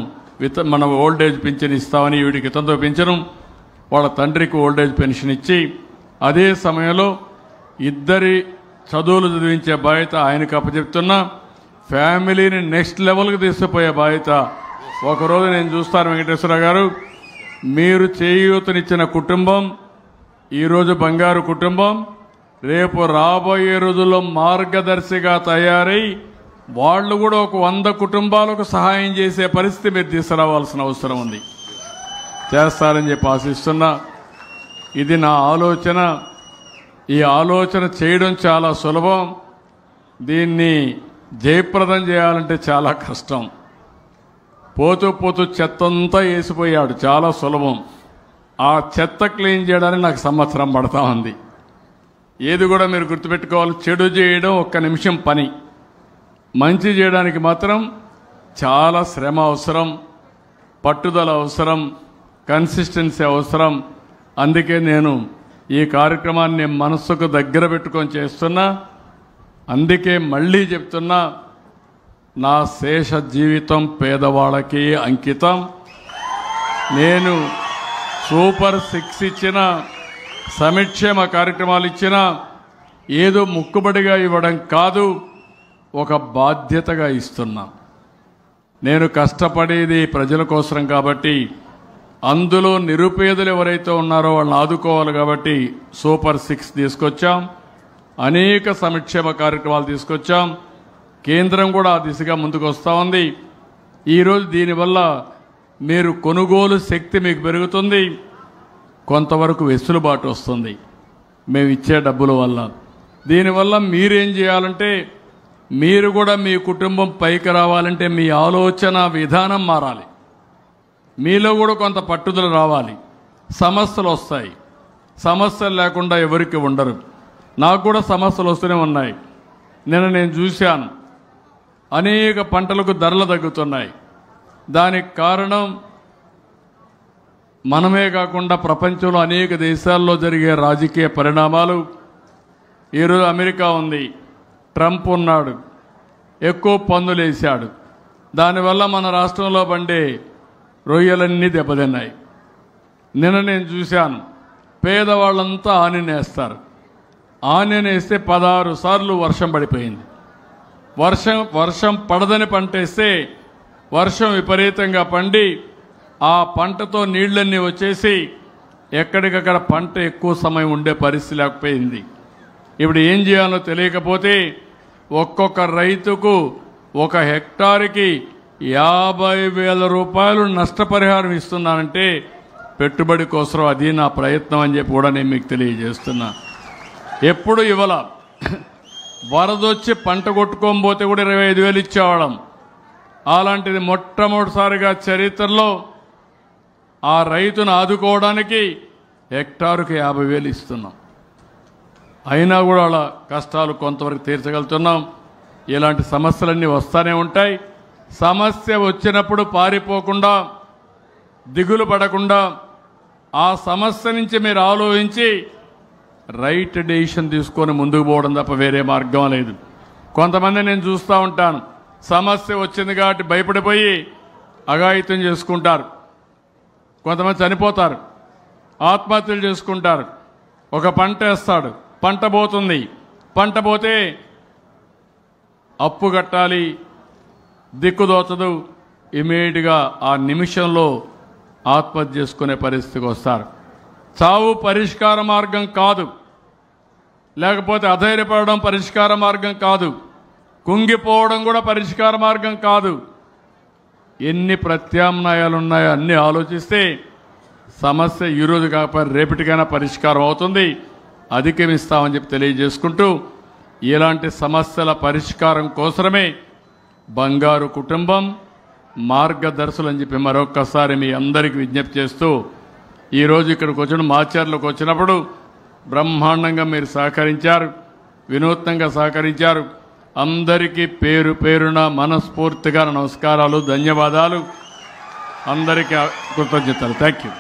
A: మన ఓల్డేజ్ పింఛన్ ఇస్తామని, వీడికి ఇతంతో పింఛను, వాళ్ళ తండ్రికి ఓల్డేజ్ పెన్షన్ ఇచ్చి, అదే సమయంలో ఇద్దరి చదువులు చదివించే బాధ్యత ఆయనకు అప్పచెప్తున్నా. ఫ్యామిలీని నెక్స్ట్ లెవెల్కి తీసుకుపోయే బాధ్యత ఒకరోజు నేను చూస్తాను. వెంకటేశ్వర గారు, మీరు చేయూతనిచ్చిన కుటుంబం ఈరోజు బంగారు కుటుంబం, రేపు రాబోయే రోజుల్లో మార్గదర్శిగా తయారై వాళ్ళు కూడా ఒక 100 కుటుంబాలకు సహాయం చేసే పరిస్థితి మీరు తీసుకురావాల్సిన అవసరం ఉంది. చేస్తారని చెప్పి ఆశిస్తున్నా. ఇది నా ఆలోచన. ఈ ఆలోచన చేయడం చాలా సులభం, దీన్ని జయప్రదం చేయాలంటే చాలా కష్టం. పోతూ పోతూ చెత్తంతా వేసిపోయాడు, చాలా సులభం. ఆ చెత్త క్లీన్ చేయడానికి నాకు సంవత్సరం పడతా ఉంది. ఏది కూడా మీరు గుర్తుపెట్టుకోవాలి, చెడు చేయడం 1 నిమిషం పని, మంచి చేయడానికి మాత్రం చాలా శ్రమ అవసరం, పట్టుదల అవసరం, కన్సిస్టెన్సీ అవసరం. అందుకే నేను ఈ కార్యక్రమాన్ని మనస్సుకు దగ్గర పెట్టుకొని చేస్తున్నా. అందుకే మళ్ళీ చెప్తున్నా, నా శేష జీవితం పేదవాళ్ళకి అంకితం. నేను సూపర్ 6 ఇచ్చిన, సంక్షేమ కార్యక్రమాలు ఇచ్చిన, ఏదో ముక్కుబడిగా ఇవ్వడం కాదు, ఒక బాధ్యతగా ఇస్తున్నా. నేను కష్టపడేది ప్రజల కోసం కాబట్టి, అందులో నిరుపేదలు ఎవరైతే ఉన్నారో వాళ్ళని ఆదుకోవాలి కాబట్టి సూపర్ 6 తీసుకొచ్చాం. అనేక సంక్షేమ కార్యక్రమాలు తీసుకొచ్చాం. కేంద్రం కూడా ఆ దిశగా ముందుకు వస్తూ ఉంది. ఈరోజు దీనివల్ల మీరు కొనుగోలు శక్తి మీకు పెరుగుతుంది, కొంతవరకు వెసులుబాటు వస్తుంది మేము ఇచ్చే డబ్బుల వల్ల. దీనివల్ల మీరేం చేయాలంటే, మీరు కూడా మీ కుటుంబం పైకి రావాలంటే మీ ఆలోచన విధానం మారాలి, మీలో కూడా కొంత పట్టుదల రావాలి. సమస్యలు వస్తాయి, సమస్యలు లేకుండా ఎవరికి ఉండరు. నాకు కూడా సమస్యలు వస్తూనే ఉన్నాయి. నిన్న నేను చూశాను, అనేక పంటలకు ధరలు తగ్గుతున్నాయి. దానికి కారణం మనమే కాకుండా ప్రపంచంలో అనేక దేశాల్లో జరిగే రాజకీయ పరిణామాలు. ఈరోజు అమెరికా ఉంది, ట్రంప్ ఉన్నాడు, ఎక్కువ పన్నులు వేశాడు. దానివల్ల మన రాష్ట్రంలో పండే రొయ్యలన్నీ దెబ్బతిన్నాయి. నిన్న నేను చూశాను, పేదవాళ్ళంతా ఆనినేస్తారు. ఆనినేస్తే 16 సార్లు వర్షం పడిపోయింది. వర్షం పడదని పంట వేస్తే వర్షం విపరీతంగా పండి ఆ పంటతో నీళ్లన్నీ వచ్చేసి ఎక్కడికక్కడ పంట ఎక్కువ సమయం ఉండే పరిస్థితి లేకపోయింది. ఇప్పుడు ఏం చేయాలో తెలియకపోతే ఒక్కొక్క రైతుకు 1 హెక్టార్కి 50,000 రూపాయలు నష్టపరిహారం ఇస్తున్నానంటే పెట్టుబడి కోసం అది నా ప్రయత్నం అని చెప్పి కూడా నేను మీకు తెలియజేస్తున్నా. ఎప్పుడు ఇవ్వాల, వరదొచ్చి పంట కొట్టుకోకపోతే కూడా 25,000 ఇచ్చేవాళ్ళం. అలాంటిది మొట్టమొదటిసారిగా చరిత్రలో ఆ రైతును ఆదుకోవడానికి హెక్టారుకి 50,000 ఇస్తున్నాం. అయినా కూడా వాళ్ళ కష్టాలు కొంతవరకు తీర్చగలుగుతున్నాం. ఇలాంటి సమస్యలన్నీ వస్తూనే ఉంటాయి. సమస్య వచ్చినప్పుడు పారిపోకుండా, దిగులు పడకుండా ఆ సమస్య నుంచి మీరు ఆలోచించి రైట్ డెసిషన్ తీసుకొని ముందుకు పోవడం తప్ప వేరే మార్గం లేదు. కొంతమంది నేను చూస్తూ ఉంటాను, సమస్య వచ్చింది కాబట్టి భయపడిపోయి అఘాయిత్యం చేసుకుంటారు. కొంతమంది చనిపోతారు, ఆత్మహత్యలు చేసుకుంటారు. ఒక పంట వేస్తాడు, పంట పోతుంది, పంట పోతే అప్పు కట్టాలి, దిక్కుదోచదు, ఇమీడియట్గా ఆ నిమిషంలో ఆత్మహత్య చేసుకునే పరిస్థితికి వస్తారు. చావు పరిష్కార మార్గం కాదు, లేకపోతే అధైర్యపడడం పరిష్కార మార్గం కాదు, కుంగిపోవడం కూడా పరిష్కార మార్గం కాదు. ఎన్ని ప్రత్యామ్నాయాలు ఉన్నాయో అన్నీ ఆలోచిస్తే సమస్య ఈరోజు కాకపోతే రేపటికైనా పరిష్కారం అవుతుంది, అధిగమిస్తామని చెప్పి తెలియజేసుకుంటూ, ఇలాంటి సమస్యల పరిష్కారం కోసమే బంగారు కుటుంబం మార్గదర్శులు అని చెప్పి మరొక్కసారి మీ అందరికీ విజ్ఞప్తి చేస్తూ, ఈరోజు ఇక్కడికి వచ్చిన మాచర్లకు వచ్చినప్పుడు బ్రహ్మాండంగా మీరు సహకరించారు, వినూత్నంగా సహకరించారు. అందరికీ పేరు పేరున మనస్ఫూర్తిగా నమస్కారాలు, ధన్యవాదాలు, అందరికీ కృతజ్ఞతలు. Thank you.